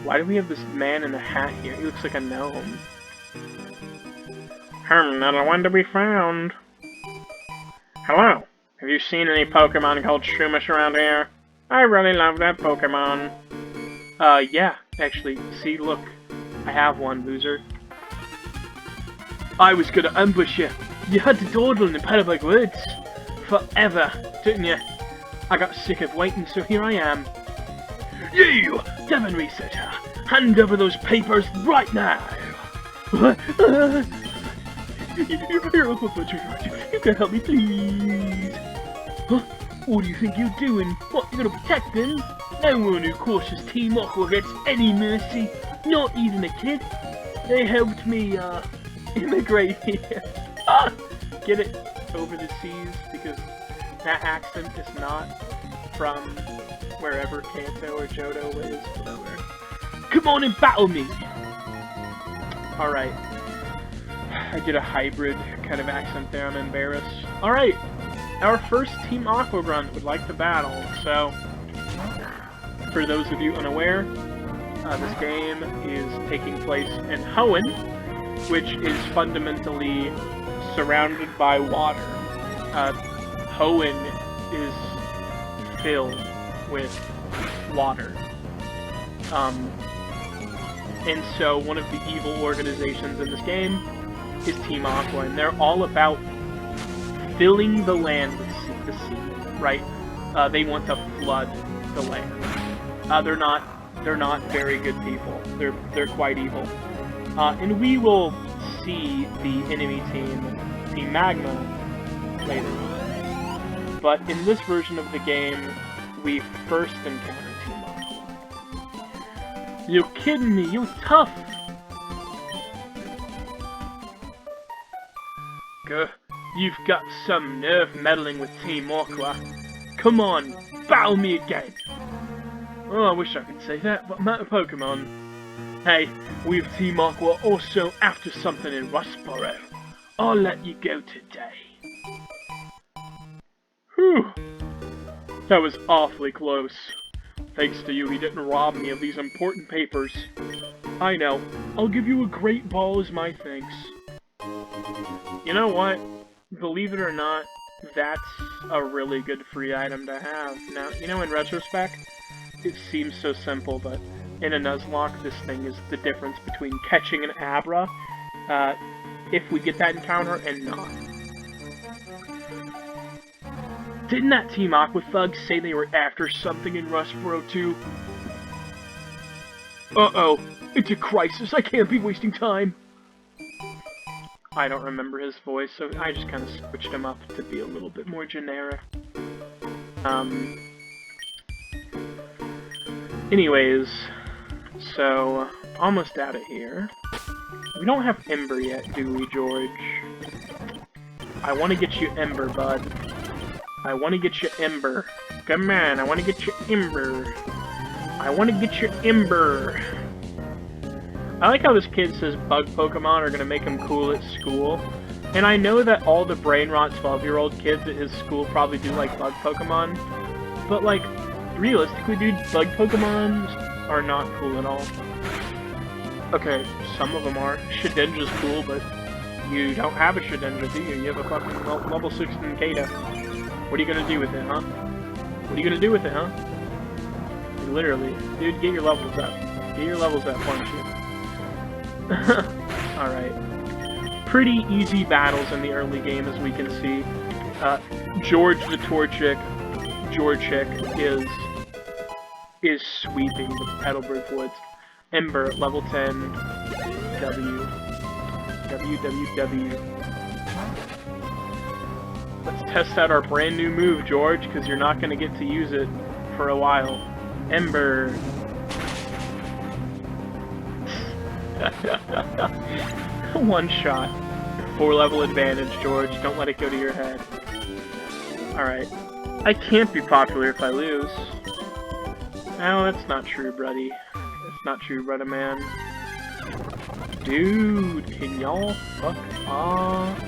Why do we have this man in a hat here? He looks like a gnome. Not one to be found. Hello. Have you seen any Pokemon called Shroomish around here? I really love that Pokemon. Yeah, actually, see, look. I have one, loser. I was gonna ambush you. You had to dawdle in the Petalburg Woods. Forever, didn't you? I got sick of waiting, so here I am. You, Devon Researcher, hand over those papers right now. You're Uncle Butcher, you can help me, please. Huh? What do you think you're doing? What, you're gonna protect them? No one who crosses Team Aqua gets any mercy, not even a kid. They helped me, immigrate here. Get it over the seas, because that accent is not from wherever Kanto or Johto is, whatever. Come on and battle me! Alright. I did a hybrid kind of accent there, I'm embarrassed. Alright, our first Team Aqua Grunt would like to battle, so... For those of you unaware, this game is taking place in Hoenn, which is fundamentally surrounded by water. Hoenn is filled with water. And so one of the evil organizations in this game is Team Aqua, and they're all about filling the land with the sea, right? They want to flood the land. They're not very good people. They're quite evil. And we will see the enemy team, Team Magma, later on. But in this version of the game, we first encounter Team Aqua. You kidding me? You tough! You've got some nerve meddling with Team Aqua. Come on, battle me again! Oh, I wish I could say that, but I'm out of Pokemon. Hey, we've Team Aqua also after something in Rustboro. I'll let you go today. Whew. That was awfully close. Thanks to you, he didn't rob me of these important papers. I know. I'll give you a great ball as my thanks. You know what? Believe it or not, that's a really good free item to have. Now, you know, in retrospect, it seems so simple, but in a Nuzlocke, this thing is the difference between catching an Abra, if we get that encounter, and not. Didn't that Team Aqua thug say they were after something in Rustboro too? Uh-oh, it's a crisis, I can't be wasting time! I don't remember his voice, so I just kind of switched him up to be a little bit more generic. Anyways, so, almost out of here. We don't have Ember yet, do we, George? I want to get you Ember, bud. I want to get you Ember. Come on, I want to get you Ember. I want to get you Ember. I like how this kid says bug Pokemon are going to make him cool at school. And I know that all the brain rot 12-year-old kids at his school probably do like bug Pokemon. But, like, realistically, dude, bug Pokemon are not cool at all. Okay, some of them are. Shadenja's cool, but you don't have a Shadenja, do you? You have a fucking level 16 Kata. What are you gonna do with it, huh? What are you gonna do with it, huh? Literally. Dude, get your levels up. Get your levels up, why don't you? Alright. Pretty easy battles in the early game, as we can see. George the Torchic is sweeping the Petalburg Woods. Ember at level 10. W. Let's test out our brand new move, George, because you're not going to get to use it for a while. Ember. One shot. 4-level advantage, George. Don't let it go to your head. Alright. I can't be popular if I lose. No, that's not true, buddy. That's not true, brother man. Dude, can y'all fuck off?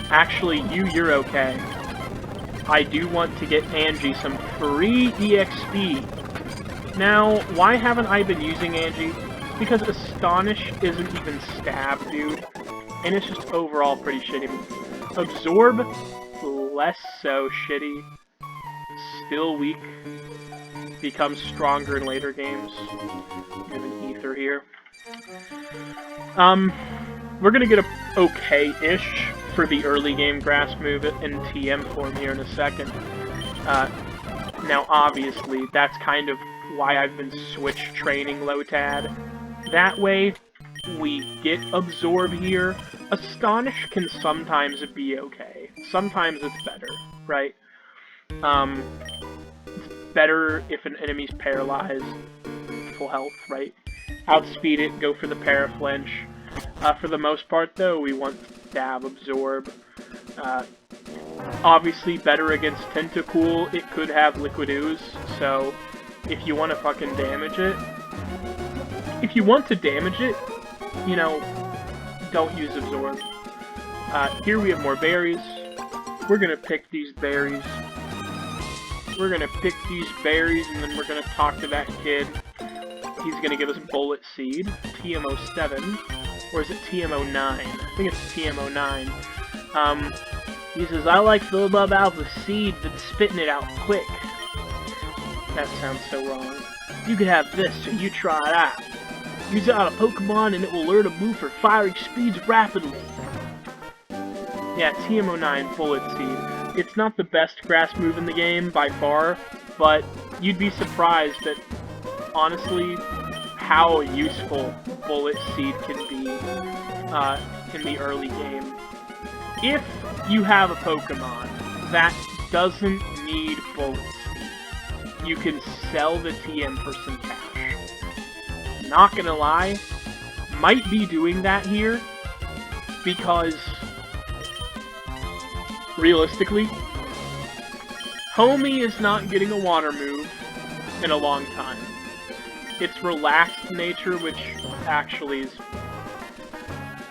Actually, you're okay. I do want to get Angie some free EXP. Now, why haven't I been using Angie? Because Astonish isn't even stab, dude. And it's just overall pretty shitty. Absorb, less so shitty. Still weak. becomes stronger in later games. We have an ether here. We're gonna get a okay-ish for the early game grass move in TM form here in a second. Now obviously, that's kind of why I've been switch training Lotad. That way, we get Absorb here. Astonish can sometimes be okay. Sometimes it's better, right? It's better if an enemy's paralyzed, full health, right? Outspeed it, go for the paraflinch. For the most part, though, we want Stab, Absorb. Obviously, better against Tentacool, it could have Liquid Ooze, so if you want to fucking damage it, if you want to damage it, you know, don't use Absorb. Here we have more berries. We're gonna pick these berries. We're gonna pick these berries, and then we're gonna talk to that kid. He's gonna give us Bullet Seed, TM07, or is it TM09? I think it's TM09. He says, I like the above alpha seed that's spitting it out quick. That sounds so wrong. You could have this, so you try it out. Use it on a Pokemon and it will learn a move for firing speeds rapidly. Yeah, TM09 Bullet Seed. It's not the best grass move in the game, by far, but you'd be surprised at, honestly, how useful Bullet Seed can be in the early game. If you have a Pokemon that doesn't need Bullet Seed, you can sell the TM for some cash. Not gonna lie, might be doing that here, because, realistically, Homie is not getting a water move in a long time. Its relaxed nature, which actually is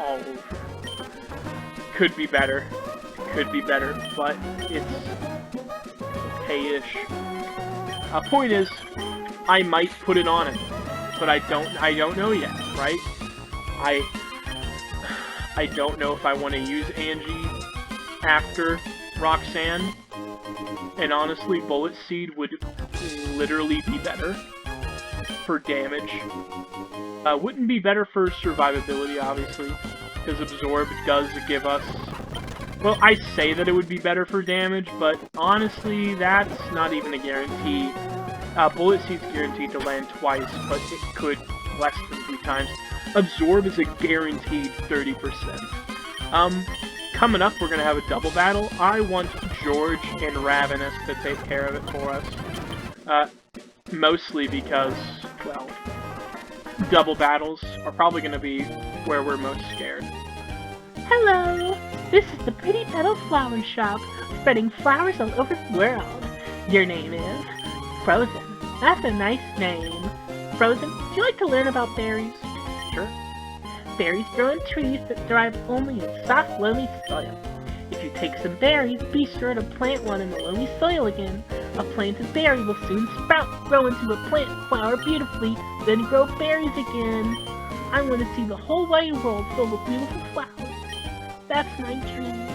all over. Could be better, but it's okay-ish. Point is, I might put it on it, but I don't know yet, right? I don't know if I want to use Angie after Roxanne, and honestly, Bullet Seed would literally be better for damage. Wouldn't be better for survivability, obviously, because Absorb does give us... Well, I say that it would be better for damage, but honestly, that's not even a guarantee. Bullet Seed's guaranteed to land twice, but it could less than 3 times. Absorb is a guaranteed 30%. Coming up, we're going to have a double battle. I want George and Ravenous to take care of it for us. Mostly because, well, double battles are probably going to be where we're most scared. Hello! This is the Pretty Petal Flower Shop, spreading flowers all over the world. Your name is? Frozen. That's a nice name. Frozen, do you like to learn about berries? Sure. Berries grow in trees that thrive only in soft, loamy soil. If you take some berries, be sure to plant one in the loamy soil again. A planted berry will soon sprout, grow into a plant, flower beautifully, then grow berries again. I want to see the whole wide world filled with beautiful flowers. That's my dream.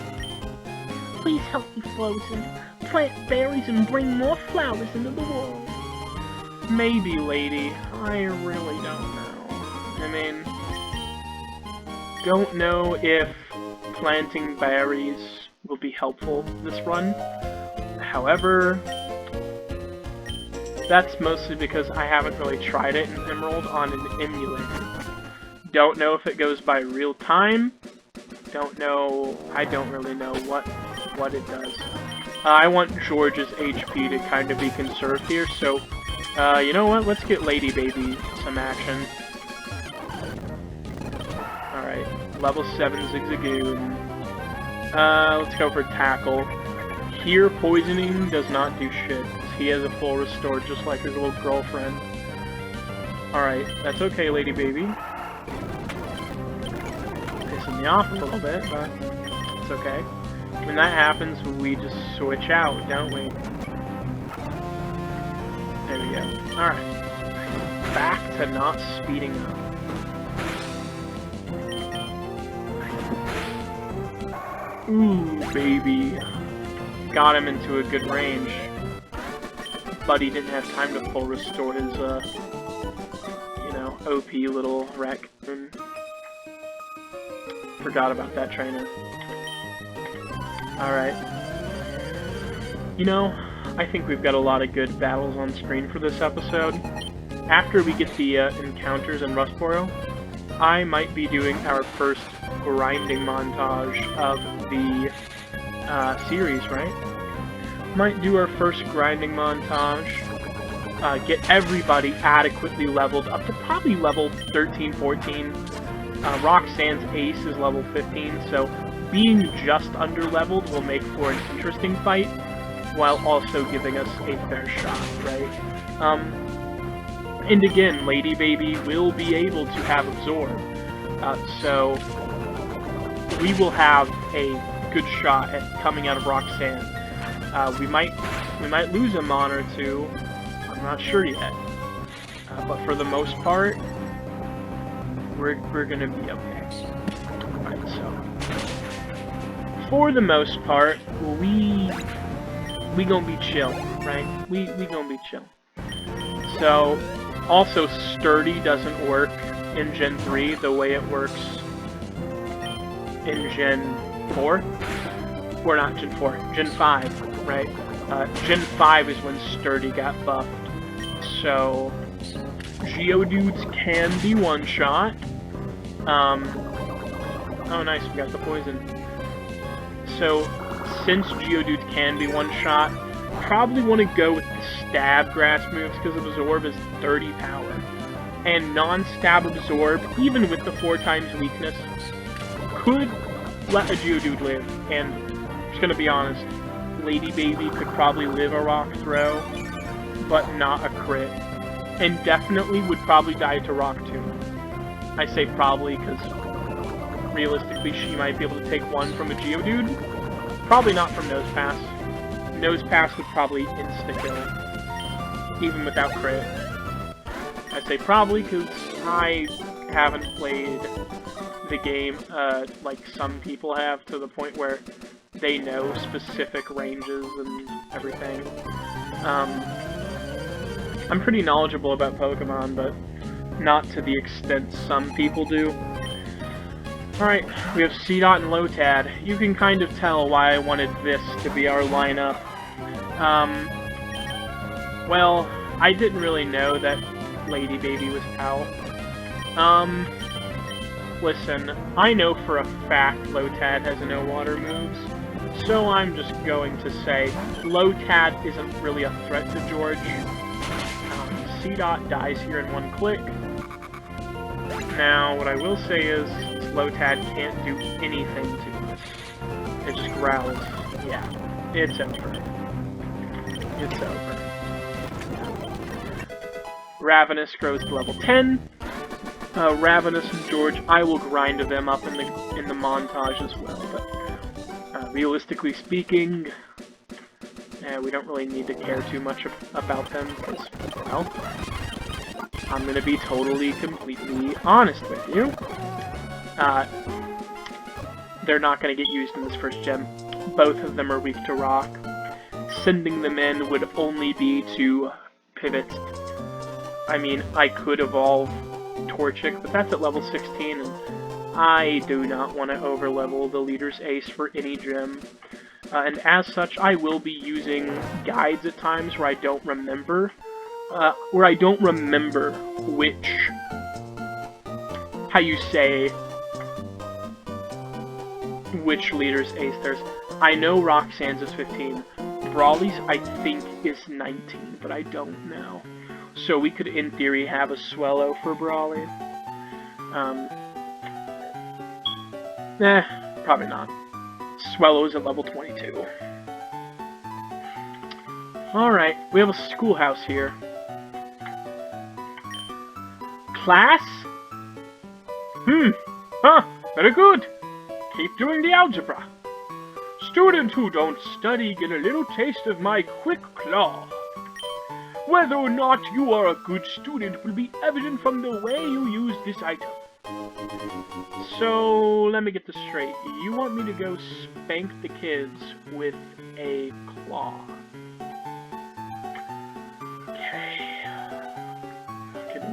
Please help me, Frozen. Plant berries and bring more flowers into the world. Maybe, lady. I really don't know. I mean, don't know if planting berries will be helpful this run. However, that's mostly because I haven't really tried it in Emerald on an emulator. Don't know if it goes by real time. Don't know. I don't really know what it does. I want George's HP to kind of be conserved here, so you know what? Let's get Lady Baby some action. Alright, level 7 Zigzagoon. Let's go for Tackle. Here, Poisoning does not do shit. He has a full restore just like his little girlfriend. Alright, that's okay, Lady Baby. Pissing me off a little bit, but it's okay. When that happens, we just switch out, don't we? There we go. Alright. Back to not speeding up. Ooh, baby. Got him into a good range. Buddy didn't have time to full restore his, you know, OP little raccoon. Forgot about that trainer. Alright. You know, I think we've got a lot of good battles on screen for this episode. After we get the encounters in Rustboro, I might be doing our first grinding montage of the series, right? Might do our first grinding montage, get everybody adequately leveled up to probably level 13, 14. Roxanne's ace is level 15, so being just under-leveled will make for an interesting fight, while also giving us a fair shot, right? And again, Lady Baby will be able to have Absorb, so we will have a good shot at coming out of Roxanne. We might lose a Mon or two, I'm not sure yet, but for the most part, we're gonna be okay. Alright, so for the most part, we gonna be chill, right? We gonna be chill. So, also Sturdy doesn't work in Gen 3 the way it works in Gen 4. Or not Gen 4, Gen 5, right? Gen 5 is when Sturdy got buffed. So, Geodudes can be one-shot. Oh nice, we got the poison. So, since Geodude can be one-shot, probably want to go with the Stab Grass moves because Absorb is 30 power. And non-Stab Absorb, even with the 4 times weakness, could let a Geodude live. And, I'm just gonna be honest, Lady Baby could probably live a Rock Throw, but not a crit. And definitely would probably die to Rock Tomb. I say probably because realistically she might be able to take one from a Geodude. Probably not from Nose Pass. Nose Pass would probably insta-kill, even without crit. I say probably because I haven't played the game like some people have, to the point where they know specific ranges and everything. I'm pretty knowledgeable about Pokemon, but not to the extent some people do. Alright, we have C-Dot and Lotad. You can kind of tell why I wanted this to be our lineup. Well, I didn't really know that Lady Baby was PAL. Listen, I know for a fact Lotad has no water moves, so I'm just going to say Lotad isn't really a threat to George. C-Dot dies here in one click. Now, what I will say is, Lotad can't do anything to us. It just growls. Yeah, it's over. It's over. Ravenous grows to level 10. Ravenous and George, I will grind them up in the montage as well, but realistically speaking, we don't really need to care too much about them, because, well, I'm gonna be totally, completely honest with you. They're not gonna get used in this first gem. Both of them are weak to rock. Sending them in would only be to pivot. I mean, I could evolve Torchic, but that's at level 16, and I do not want to overlevel the leader's ace for any gem. And as such, I will be using guides at times where I don't remember. Which, how you say, which leader's ace there's. I know Roxanne's is 15. Brawly's, I think, is 19, but I don't know. So we could, in theory, have a Swellow for Brawly. Probably not. Swellow's at level 22. Alright, we have a schoolhouse here. Class? Very good. Keep doing the algebra. Students who don't study get a little taste of my quick claw. Whether or not you are a good student will be evident from the way you use this item. So, let me get this straight. You want me to go spank the kids with a claw?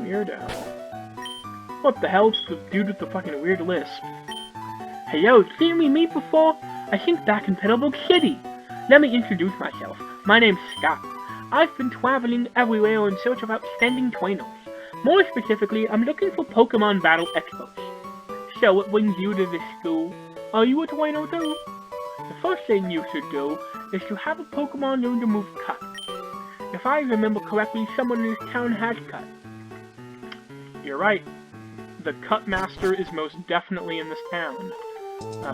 Weirdo. What the hell's the dude with the fucking weird lisp? Hey yo, seen me meet before? I think back in Petalburg City. Let me introduce myself. My name's Scott. I've been traveling everywhere in search of outstanding trainers. More specifically, I'm looking for Pokemon battle experts. So what brings you to this school? Are you a trainer too? The first thing you should do is to have a Pokemon learn to move Cut. If I remember correctly, someone in this town has Cut. You're right. The Cut Master is most definitely in this town.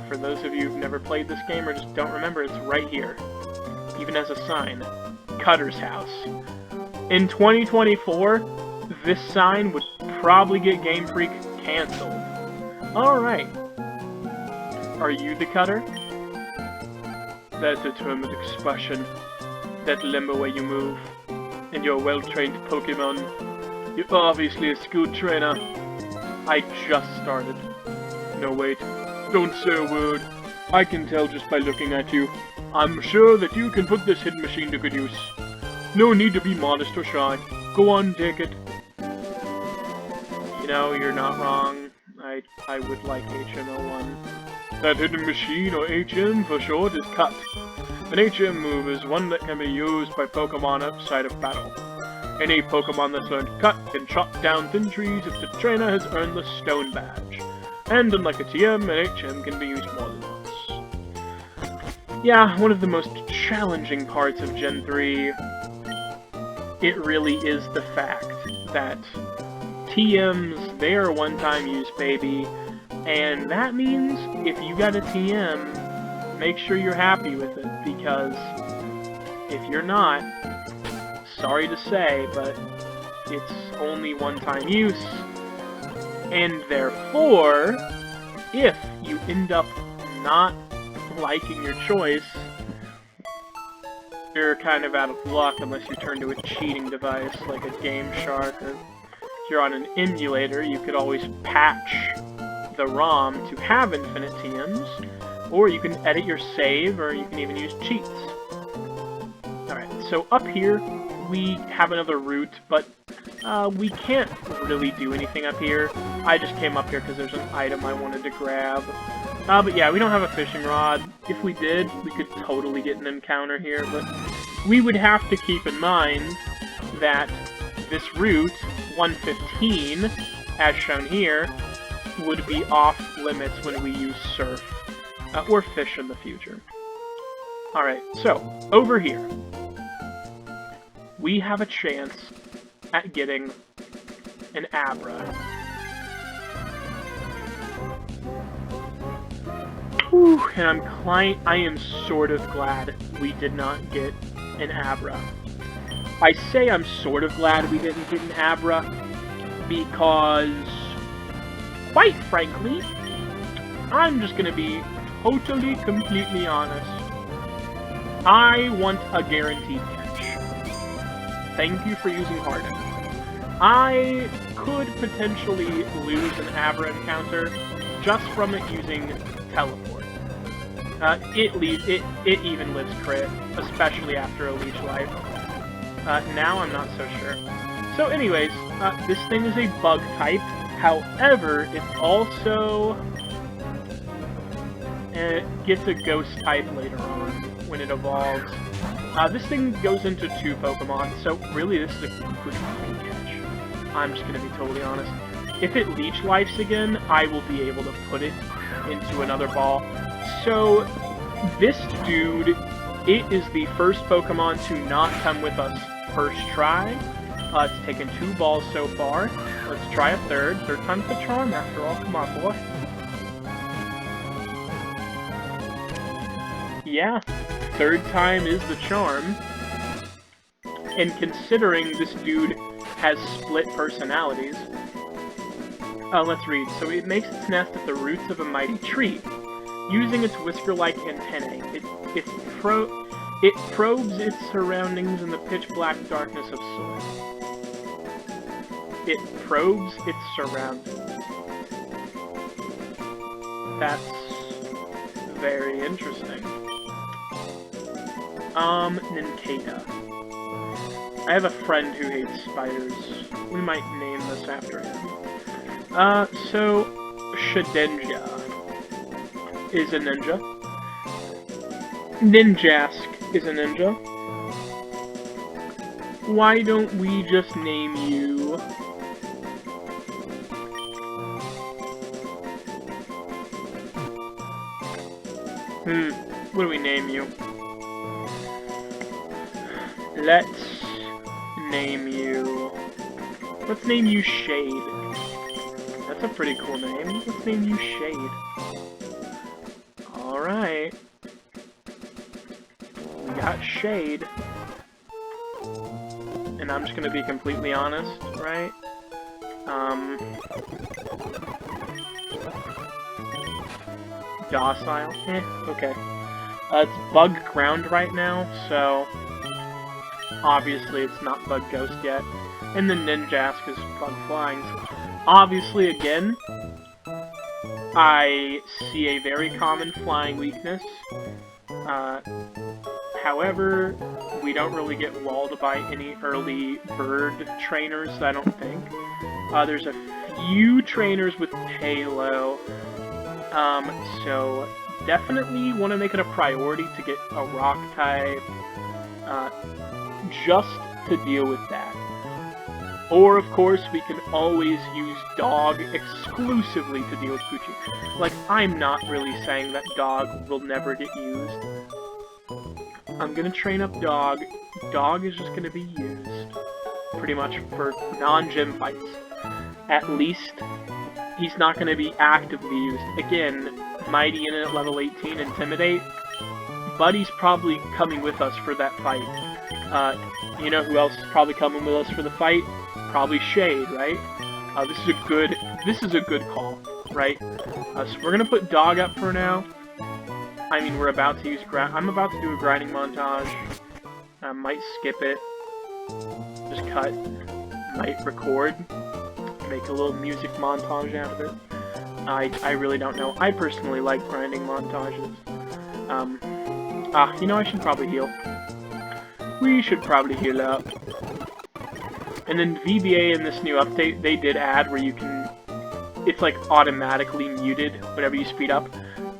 For those of you who've never played this game or just don't remember, it's right here. Even as a sign. Cutter's House. In 2024, this sign would probably get Game Freak cancelled. Alright. Are you the Cutter? That determined expression. That limbo way you move. And your well-trained Pokemon. You're obviously a school trainer. I just started. No, wait. Don't say a word. I can tell just by looking at you. I'm sure that you can put this hidden machine to good use. No need to be modest or shy. Go on, take it. You know, you're not wrong. I would like HM01. That hidden machine, or HM for short, is Cut. An HM move is one that can be used by Pokemon outside of battle. Any Pokemon that's learned Cut can chop down thin trees if the trainer has earned the Stone Badge. And unlike a TM, an HM can be used more than once. Yeah, one of the most challenging parts of Gen 3, it really is the fact that TMs, they are one-time use, baby, and that means if you got a TM, make sure you're happy with it, because if you're not, sorry to say, but it's only one-time use, and therefore, if you end up not liking your choice, you're kind of out of luck unless you turn to a cheating device like a Game Shark, or if you're on an emulator, you could always patch the ROM to have infinite TMs, or you can edit your save, or you can even use cheats. Alright, so up here, we have another route, but we can't really do anything up here. I just came up here because there's an item I wanted to grab. But yeah, we don't have a fishing rod. If we did, we could totally get an encounter here, but we would have to keep in mind that this route, 115, as shown here, would be off limits when we use Surf, or Fish in the future. Alright, so, over here, we have a chance at getting an Abra. Whew, and I am sort of glad we did not get an Abra. I say I'm sort of glad we didn't get an Abra because, quite frankly, I'm just gonna be totally, completely honest. I want a guaranteed catch. Thank you for using Harden. I could potentially lose an Abra encounter just from it using Teleport. It even lives crit, especially after a Leech Life. Now I'm not so sure. So anyways, this thing is a bug type. However, it also gets a ghost type later on when it evolves. This thing goes into 2 Pokemon, so really this is a good catch. I'm just gonna be totally honest. If it Leech Lifes again, I will be able to put it into another ball. So, this dude, it is the first Pokemon to not come with us first try. It's taken 2 balls so far. Let's try a third. Third time's the charm after all. Come on, boy. Yeah, third time is the charm. And considering this dude has split personalities, let's read. So it makes its nest at the roots of a mighty tree. Using its whisker-like antennae, it probes its surroundings in the pitch-black darkness of soil. It probes its surroundings. That's very interesting. Nincada. I have a friend who hates spiders. We might name this after him. So, Shedinja is a ninja. Ninjask is a ninja. Why don't we just name you... what do we name you? Let's name you Shade. That's a pretty cool name. Let's name you Shade. Alright. We got Shade. And I'm just gonna be completely honest, right? Docile? Okay. It's bug ground right now, so obviously it's not bug ghost yet. And the Ninjask is bug flying. So obviously, again, I see a very common flying weakness. However, we don't really get walled by any early bird trainers, I don't think. There's a few trainers with Halo. So definitely want to make it a priority to get a rock type, just to deal with that. Or, of course, we can always use Dog exclusively to deal with Poochie. Like, I'm not really saying that Dog will never get used. I'm gonna train up Dog. Dog is just gonna be used, pretty much, for non-gym fights. At least, he's not going to be actively used. Again, Mighty in at level 18, Intimidate. Buddy's probably coming with us for that fight. You know who else is probably coming with us for the fight? Probably Shade, right? This is a good call, right? So we're going to put Dog up for now. I mean, we're about to use I'm about to do a grinding montage. I might skip it. Just cut. Might record. Make a little music montage out of it. I really don't know. I personally like grinding montages. You know, I should probably heal. We should probably heal up. And then VBA in this new update, they did add where you can... It's like automatically muted whenever you speed up.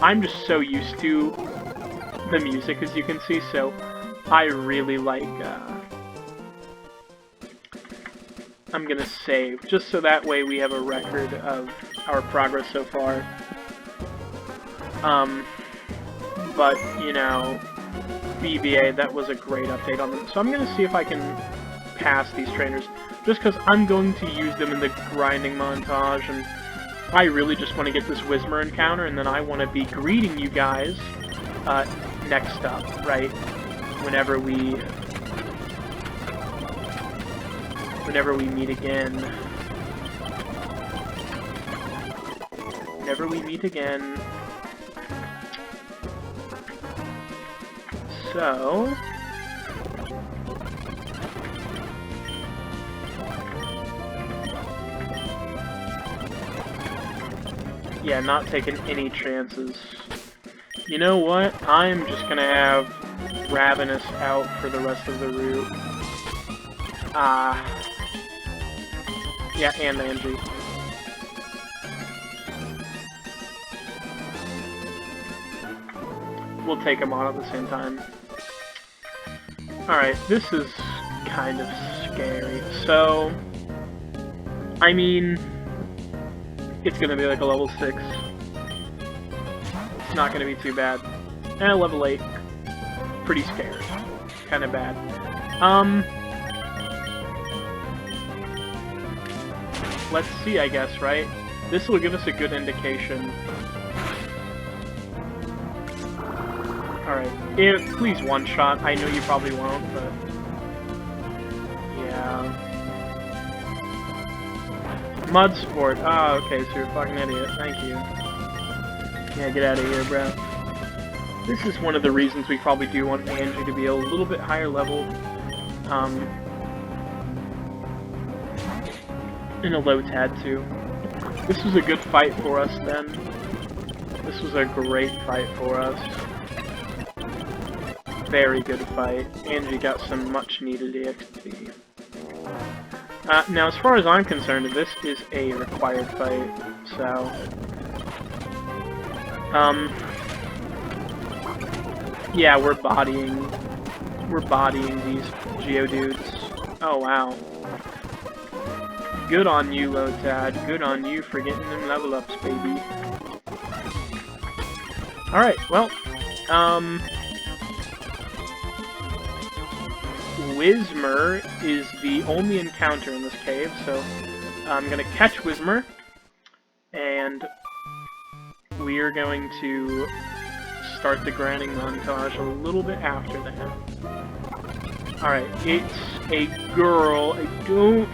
I'm just so used to the music, as you can see, so I really like... I'm gonna save, just so that way we have a record of our progress so far. But, you know, VBA, that was a great update on them. So I'm gonna see if I can pass these trainers, just because I'm going to use them in the grinding montage, and I really just want to get this Whismer encounter, and then I want to be greeting you guys next up, right? Whenever we meet again. Whenever we meet again. So... yeah, not taking any chances. You know what? I'm just gonna have Ravenous out for the rest of the route. Yeah, and Angie. We'll take them on at the same time. Alright, this is kind of scary. So, I mean, it's gonna be like a level 6. It's not gonna be too bad. And level 8. Pretty scary. Kinda bad. Let's see, I guess, right? This will give us a good indication. Alright. Please one-shot. I know you probably won't, but... yeah. Mud Sport. Ah, okay, so you're a fucking idiot. Thank you. Yeah, get out of here, bro. This is one of the reasons we probably do want Angie to be a little bit higher level. In a low tad too. This was a good fight for us then. This was a great fight for us. very good fight. Angie got some much needed EXP. Now, as far as I'm concerned, this is a required fight, so... yeah, we're bodying these Geodudes. Oh, wow. Good on you, Lotad. Good on you for getting them level ups, baby. Alright, well, Whismur is the only encounter in this cave, so I'm gonna catch Whismur, and we are going to start the grinding montage a little bit after that. Alright, it's a girl. I don't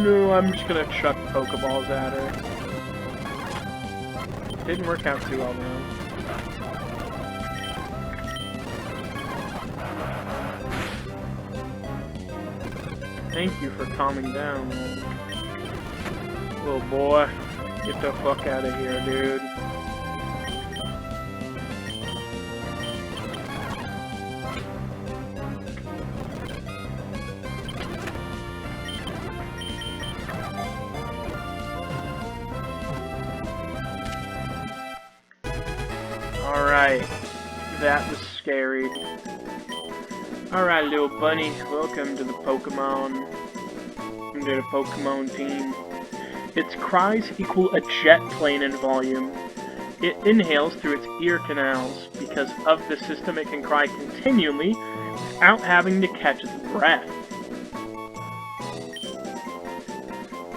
know. I'm just gonna chuck Pokeballs at her. Didn't work out too well, though. Thank you for calming down, little boy. Get the fuck out of here, dude. Alright, that was scary. Alright, little bunny, welcome to the Pokemon. Welcome to the Pokemon team. Its cries equal a jet plane in volume. It inhales through its ear canals. Because of the system, it can cry continually without having to catch its breath.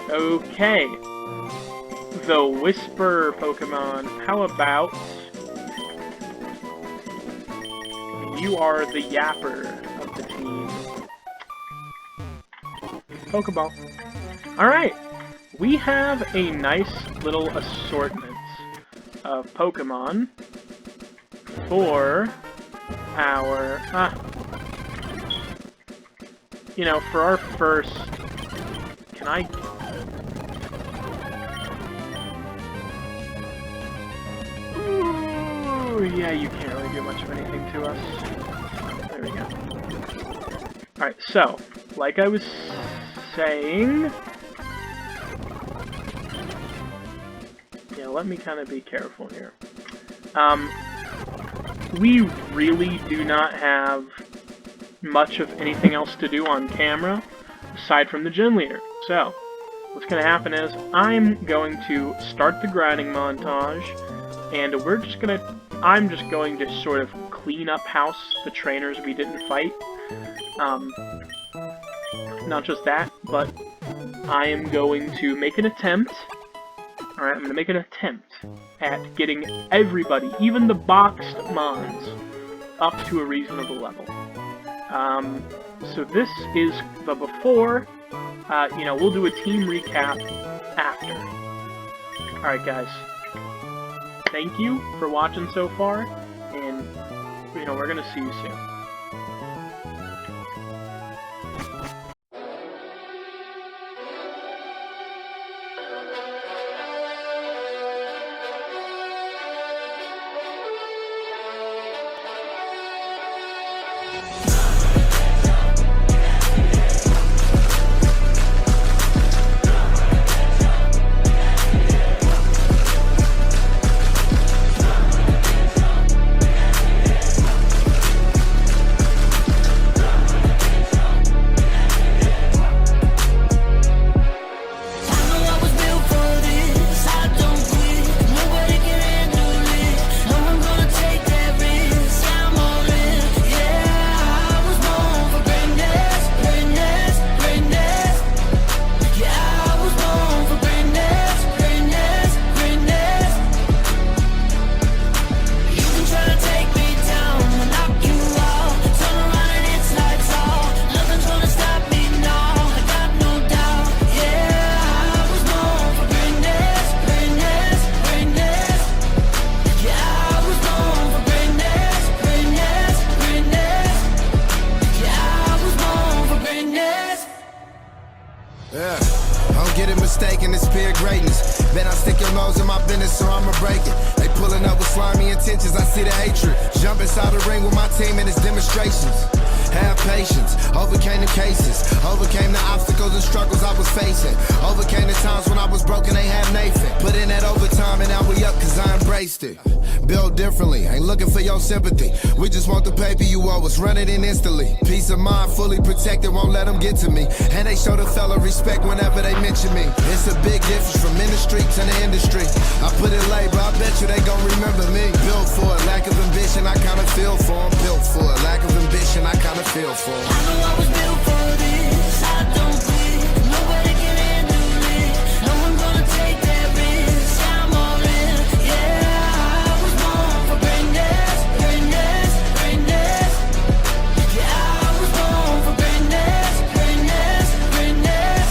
Okay. The Whisper Pokemon. How about... you are the yapper of the team. Pokeball. Alright, we have a nice little assortment of Pokemon for our, you know, for our first, can I... Ooh, yeah, you can't really do much of anything to us. There we go. Alright, so, like I was saying... yeah, let me kind of be careful here. We really do not have much of anything else to do on camera, aside from the gym leader. So, what's going to happen is, I'm going to start the grinding montage, and I'm just going to sort of clean up house the trainers we didn't fight. Not just that, but I am going to make an attempt. Alright, I'm going to make an attempt at getting everybody, even the boxed mons, up to a reasonable level. So this is the before. You know, we'll do a team recap after. Alright, guys. Thank you for watching so far, and, you know, we're gonna see you soon. Don't get it mistaken, it's pure greatness. Bet I stick your nose in my business or I'ma break it. They Pulling up with slimy intentions, I see the hatred. Jump inside the ring with my team and its demonstrations. Have patience, overcame the cases, overcame the obstacles and struggles I was facing, overcame the times when I was broken, ain't have Nathan. Put in that overtime and now we up cause I embraced it. Build differently, ain't looking for your sympathy. We just want the paper you owe us, run it in instantly. Peace of mind, fully protected, won't let them get to me. And they show the fella respect whenever they mention me. It's a big difference from industry to the industry. I put in labor, I bet you they gon' remember me. Built for it, lack of ambition, I kinda feel for them. Built for it, lack of ambition, I kinda feel for them. I know I was built for this, I don't quit. Nobody can handle it, no one gonna take that risk. I'm all in, yeah, I was born for greatness, greatness, greatness. Yeah, I was born for greatness, greatness, greatness.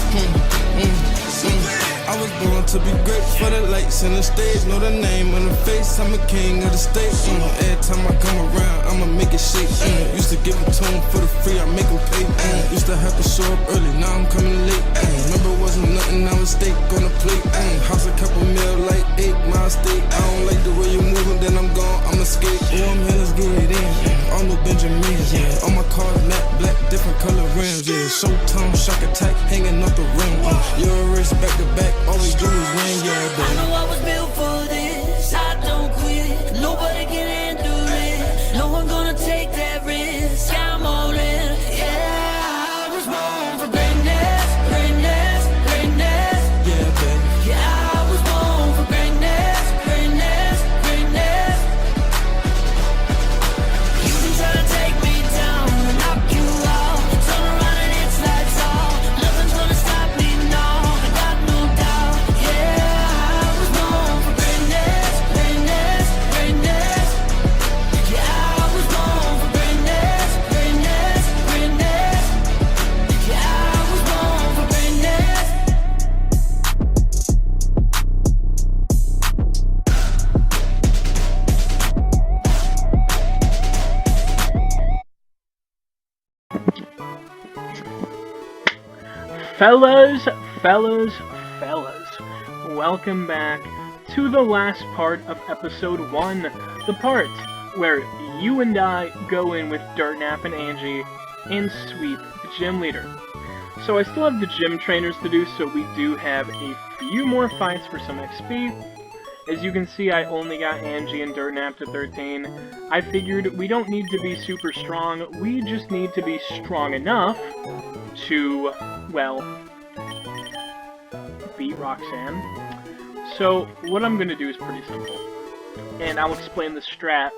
I was born to be great for the lights and the stage. Know the name on the face, I'm a king of the state. Every time I come around, I'ma make it shake. Used to give it to them for the free, I make them pay. Used to have to show up early, now I'm coming late. Remember it wasn't nothing, now it's steak on the plate. House a couple mil, like 8 miles steak. I don't like the way you moving, then I'm gone, I'm escape. Oh, I'm here, let's get it in. All new Benjamins, yeah. All my cars matte black, different color rims, yeah. Showtime, shock attack, hanging off the rim. You're a race back to back, all we do is win, yeah, I baby. know I was built for this, I don't quit. Nobody can handle it, no one gonna take that risk. I'm all in, yeah, I was born for greatness, greatness, greatness. Yeah, baby. Yeah, I was born for greatness, greatness, greatness. You can try to take me down and knock you out, turn around and it's lights off. Nothing's gonna stop me now, I got no doubt. Yeah, I was born for greatness, greatness, greatness. Yeah, I was born for greatness, greatness, greatness. Yeah, I was born for greatness. Fellas, welcome back to the last part of episode 1, the part where you and I go in with Dirtnap and Angie and sweep the gym leader. So I still have the gym trainers to do, so we do have a few more fights for some XP. As you can see, I only got Angie and Dirtnap to 13. I figured we don't need to be super strong, we just need to be strong enough to, well, beat Roxanne. So what I'm going to do is pretty simple, and I'll explain the strat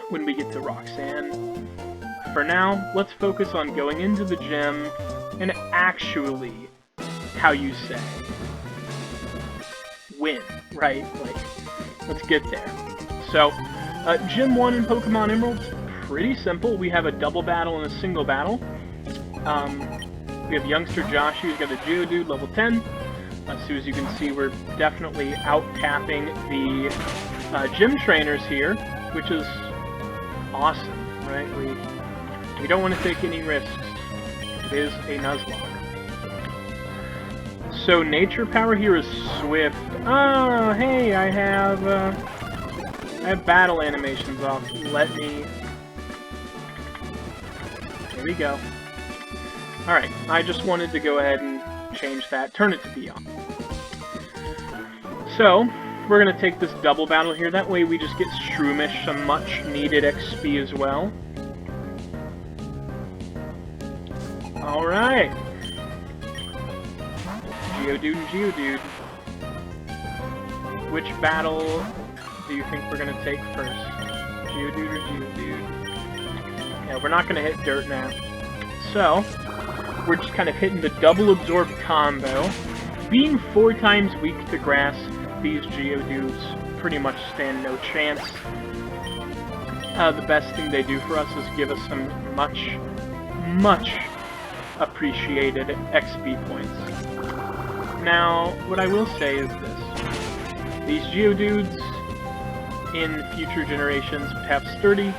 when we get to Roxanne. For now, let's focus on going into the gym and actually, how you say, win, right? Like, let's get there. So, Gym 1 in Pokemon Emerald's pretty simple. We have a double battle and a single battle. We have youngster Josh, who's got a Geodude, level 10. So as you can see, we're definitely out-tapping the gym trainers here, which is awesome, right? We don't want to take any risks. It is a Nuzlocke. So nature power here is Swift. Oh, hey, I have battle animations off. Let me... There we go. Alright, I just wanted to go ahead and change that, turn it to Beyond. So, we're going to take this double battle here, that way we just get Shroomish some much needed XP as well. Alright. Geodude and Geodude. Which battle do you think we're going to take first? Geodude or Geodude? Yeah, we're not going to hit Dirtnap. So, we're just kind of hitting the double absorb combo. Being 4 times weak to grass, these Geodudes pretty much stand no chance. The best thing they do for us is give us some much appreciated XP points. Now, what I will say is this. These Geodudes in future generations would have Sturdy.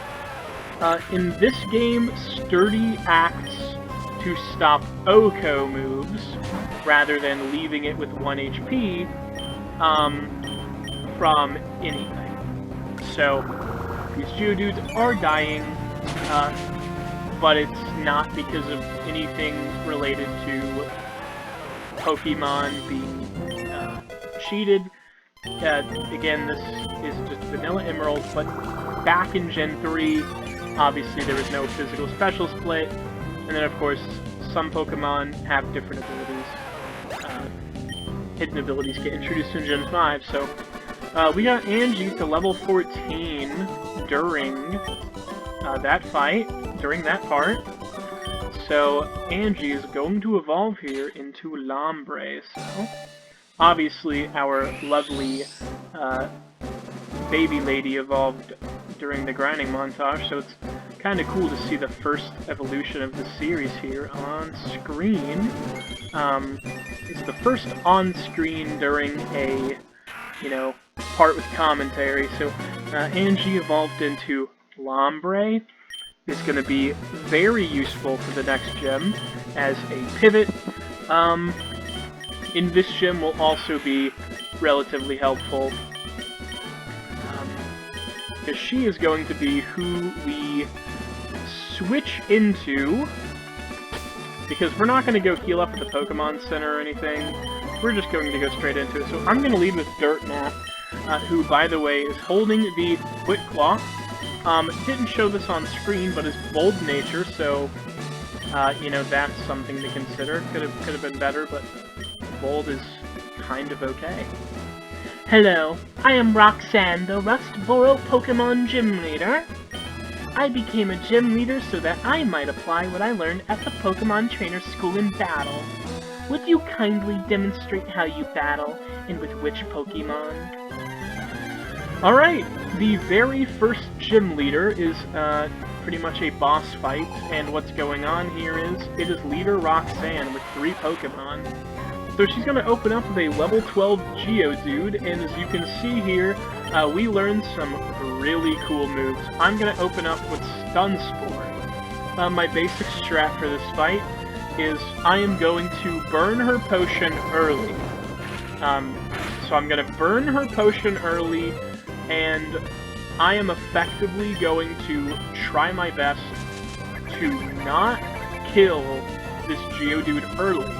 In this game, Sturdy acts to stop OHKO moves, rather than leaving it with 1 HP, from anything. So, these Geodudes are dying, but it's not because of anything related to Pokemon being cheated. Again, this is just Vanilla Emerald, but back in Gen 3, obviously there was no physical special split, and then of course, some Pokemon have different abilities. Hidden abilities get introduced in Gen 5, so we got Angie to level 14 during that fight, during that part. So Angie is going to evolve here into Lombre. So obviously our lovely baby lady evolved during the grinding montage, so it's kind of cool to see the first evolution of the series here on screen. It's the first on screen during a, you know, part with commentary. So Angie evolved into Lombre. It's going to be very useful for the next gym as a pivot. In this gym will also be relatively helpful, because she is going to be who we switch into, because we're not going to go heal up at the Pokemon Center or anything. We're just going to go straight into it. So I'm going to lead with Dirtnap, who, by the way, is holding the Quick Claw. Didn't show this on screen, but is bold nature, so, you know, that's something to consider. Could have been better, but bold is kind of okay. Hello, I am Roxanne, the Rustboro Pokemon Gym Leader. I became a gym leader so that I might apply what I learned at the Pokemon Trainer School in battle. Would you kindly demonstrate how you battle, and with which Pokemon? Alright, the very first gym leader is pretty much a boss fight, and what's going on here is, it is leader Roxanne with 3 Pokemon. So she's going to open up with a level 12 Geodude, and as you can see here, we learned some really cool moves. I'm going to open up with Stun Spore. My basic strat for this fight is I am going to burn her potion early. So I'm going to burn her potion early, and I am effectively going to try my best to not kill this Geodude early.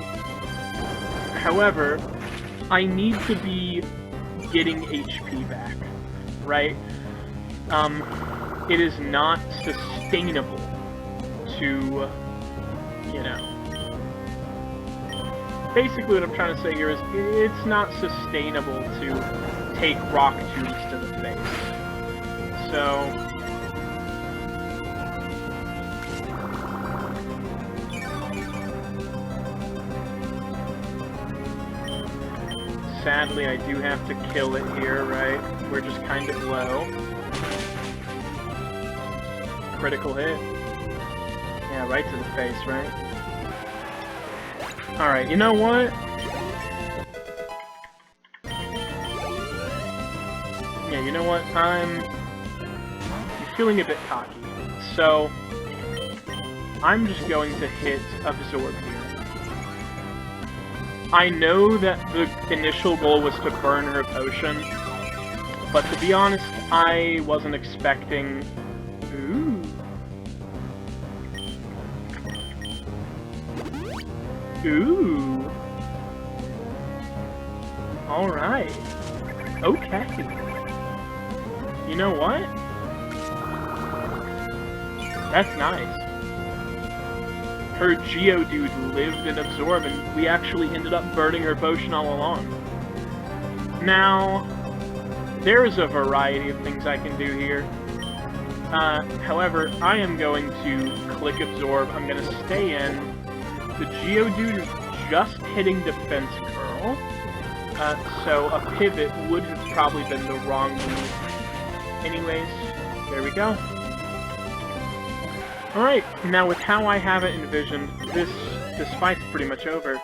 However, I need to be getting HP back, right? It is not sustainable to, you know... Basically what I'm trying to say here is, it's not sustainable to take rock tubes to the face. So... sadly, I do have to kill it here, right? We're just kind of low. Critical hit. Yeah, right to the face, right? Alright, you know what? Yeah, you know what? I'm feeling a bit cocky. So, I'm just going to hit Absorb here. I know that the initial goal was to burn her potion, but to be honest, I wasn't expecting... Ooh. Ooh. Alright. Okay. You know what? That's nice. Her Geodude lived and absorbed, and we actually ended up burning her potion all along. Now, there's a variety of things I can do here. However, I am going to click Absorb. I'm going to stay in. The Geodude is just hitting Defense Curl, so a pivot would have probably been the wrong move. Anyways, there we go. Alright, now with how I have it envisioned, this fight's pretty much over.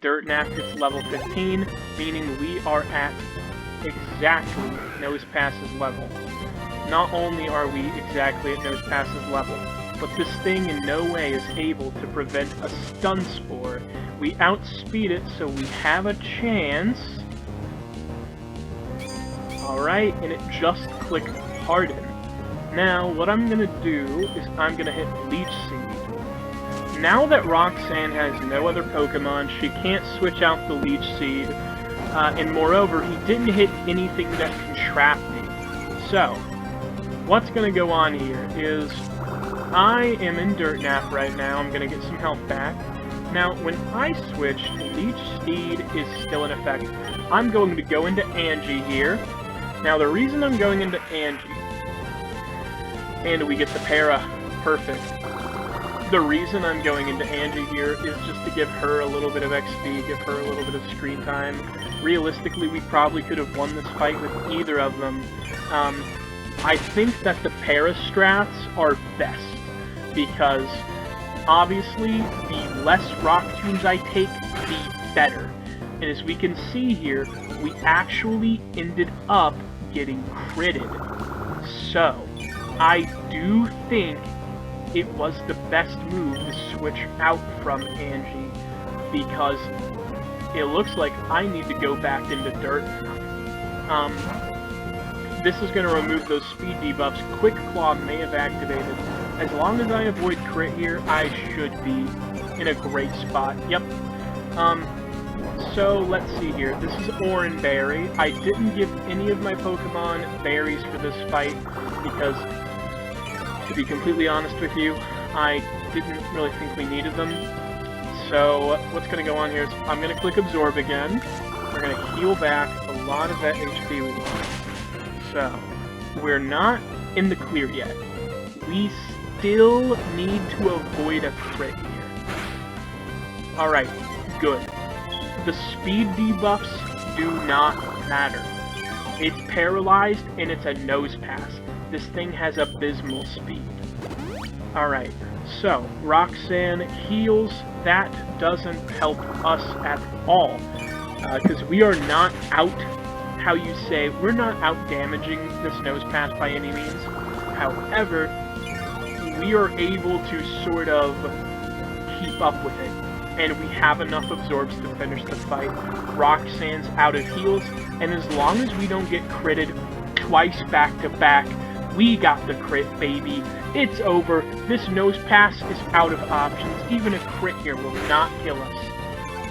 Dirtnap hits level 15, meaning we are at exactly Nosepass's level. Not only are we exactly at Nosepass's level, but this thing in no way is able to prevent a Stun Spore. We outspeed it, so we have a chance. Alright, and it just clicked Harden. Now, what I'm gonna do is I'm gonna hit Leech Seed. Now that Roxanne has no other Pokemon, she can't switch out the Leech Seed, and moreover, he didn't hit anything that can trap me. So, what's gonna go on here is, I am in Dirt Nap right now, I'm gonna get some health back. Now, when I switch, Leech Seed is still in effect. I'm going to go into Angie here. Now, the reason I'm going into Angie, and we get the Para, perfect. The reason I'm going into Angie here is just to give her a little bit of XP, give her a little bit of screen time. Realistically, we probably could have won this fight with either of them. I think that the Para strats are best, because obviously, the less Rock Tombs I take, the better. And as we can see here, we actually ended up getting critted. So, I do think it was the best move to switch out from Angie, because it looks like I need to go back into Dirt now. This is going to remove those speed debuffs Quick Claw may have activated. As long as I avoid crit here, I should be in a great spot. Yep. So let's see here. This is Oran Berry. I didn't give any of my Pokemon berries for this fight because, to be completely honest with you, I didn't really think we needed them. So what's going to go on here is I'm going to click Absorb again. We're going to heal back a lot of that HP we lost. So, we're not in the clear yet. We still need to avoid a crit here. Alright, good. The speed debuffs do not matter. It's paralyzed and it's a nose pass. This thing has abysmal speed. Alright, so Roxanne heals. That doesn't help us at all. Because we are not out, how you say, we're not out damaging this nose pass by any means. However, we are able to sort of keep up with it. And we have enough absorbs to finish the fight. Roxanne's out of heals, and as long as we don't get critted twice back to back, we got the crit, baby. It's over. This nose pass is out of options. Even a crit here will not kill us.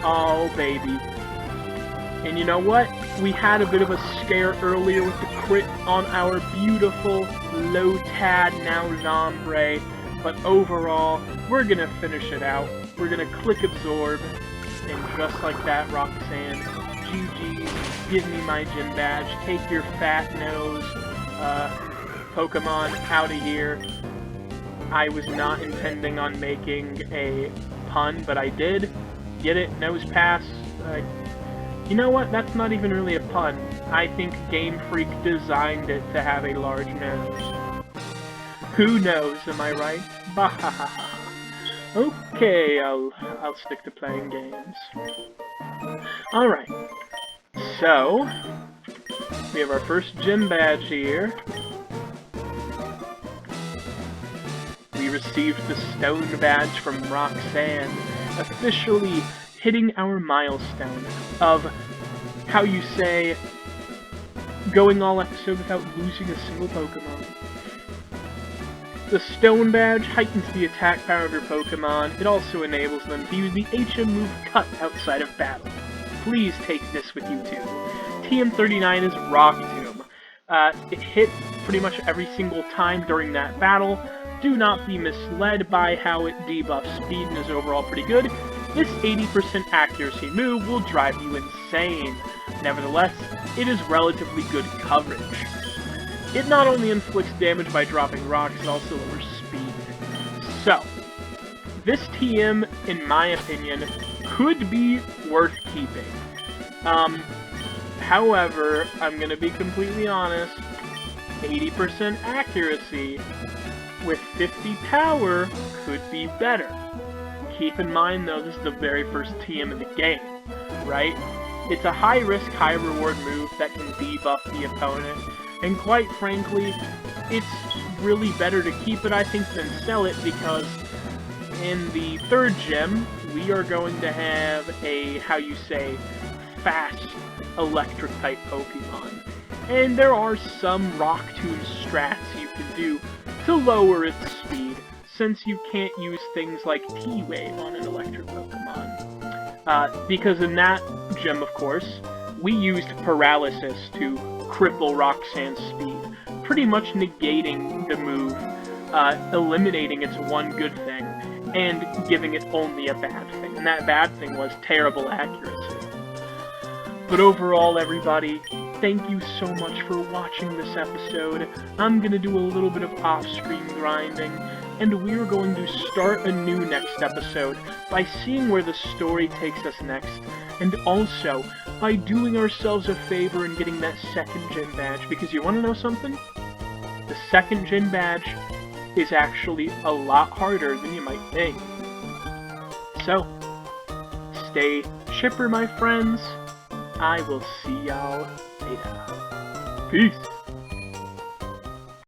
Oh, baby. And you know what? We had a bit of a scare earlier with the crit on our beautiful Lotad, now Zombre. But overall, we're gonna finish it out. We're gonna click Absorb, and just like that, Roxanne, GG's, give me my gym badge, take your fat nose, Pokemon out of here. I was not intending on making a pun, but I did. Get it? Nose pass. You know what? That's not even really a pun. I think Game Freak designed it to have a large nose. Who knows, am I right? Bahahaha. Okay, I'll stick to playing games. Alright. So, we have our first gym badge here. We received the stone badge from Roxanne, officially hitting our milestone of, how you say, going all episode without losing a single Pokemon. The Stone Badge heightens the attack power of your Pokemon. It also enables them to use the HM move Cut outside of battle. Please take this with you too. TM39 is Rock Tomb. It hit pretty much every single time during that battle. Do not be misled by how it debuffs speed and is overall pretty good. This 80% accuracy move will drive you insane. Nevertheless, it is relatively good coverage. It not only inflicts damage by dropping rocks, it also lowers speed. So, this TM, in my opinion, could be worth keeping. However, I'm gonna be completely honest, 80% accuracy with 50 power could be better. Keep in mind though, this is the very first TM in the game, right? It's a high-risk, high-reward move that can debuff the opponent, and quite frankly, it's really better to keep it, I think, than sell it, because in the third gym, we are going to have a, how you say, fast electric-type Pokemon. and there are some Rock Tomb strats you can do to lower its speed, since you can't use things like T-Wave on an electric Pokemon. Because in that gym, of course, we used Paralysis to cripple Roxanne's speed, pretty much negating the move, eliminating its one good thing, and giving it only a bad thing, and that bad thing was terrible accuracy. But overall, everybody, thank you so much for watching this episode. I'm gonna do a little bit of off-screen grinding, and we're going to start anew next episode by seeing where the story takes us next, and also by doing ourselves a favor and getting that second gym badge, because you wanna know something? The second gym badge is actually a lot harder than you might think. So, stay chipper, my friends. I will see y'all later. Peace.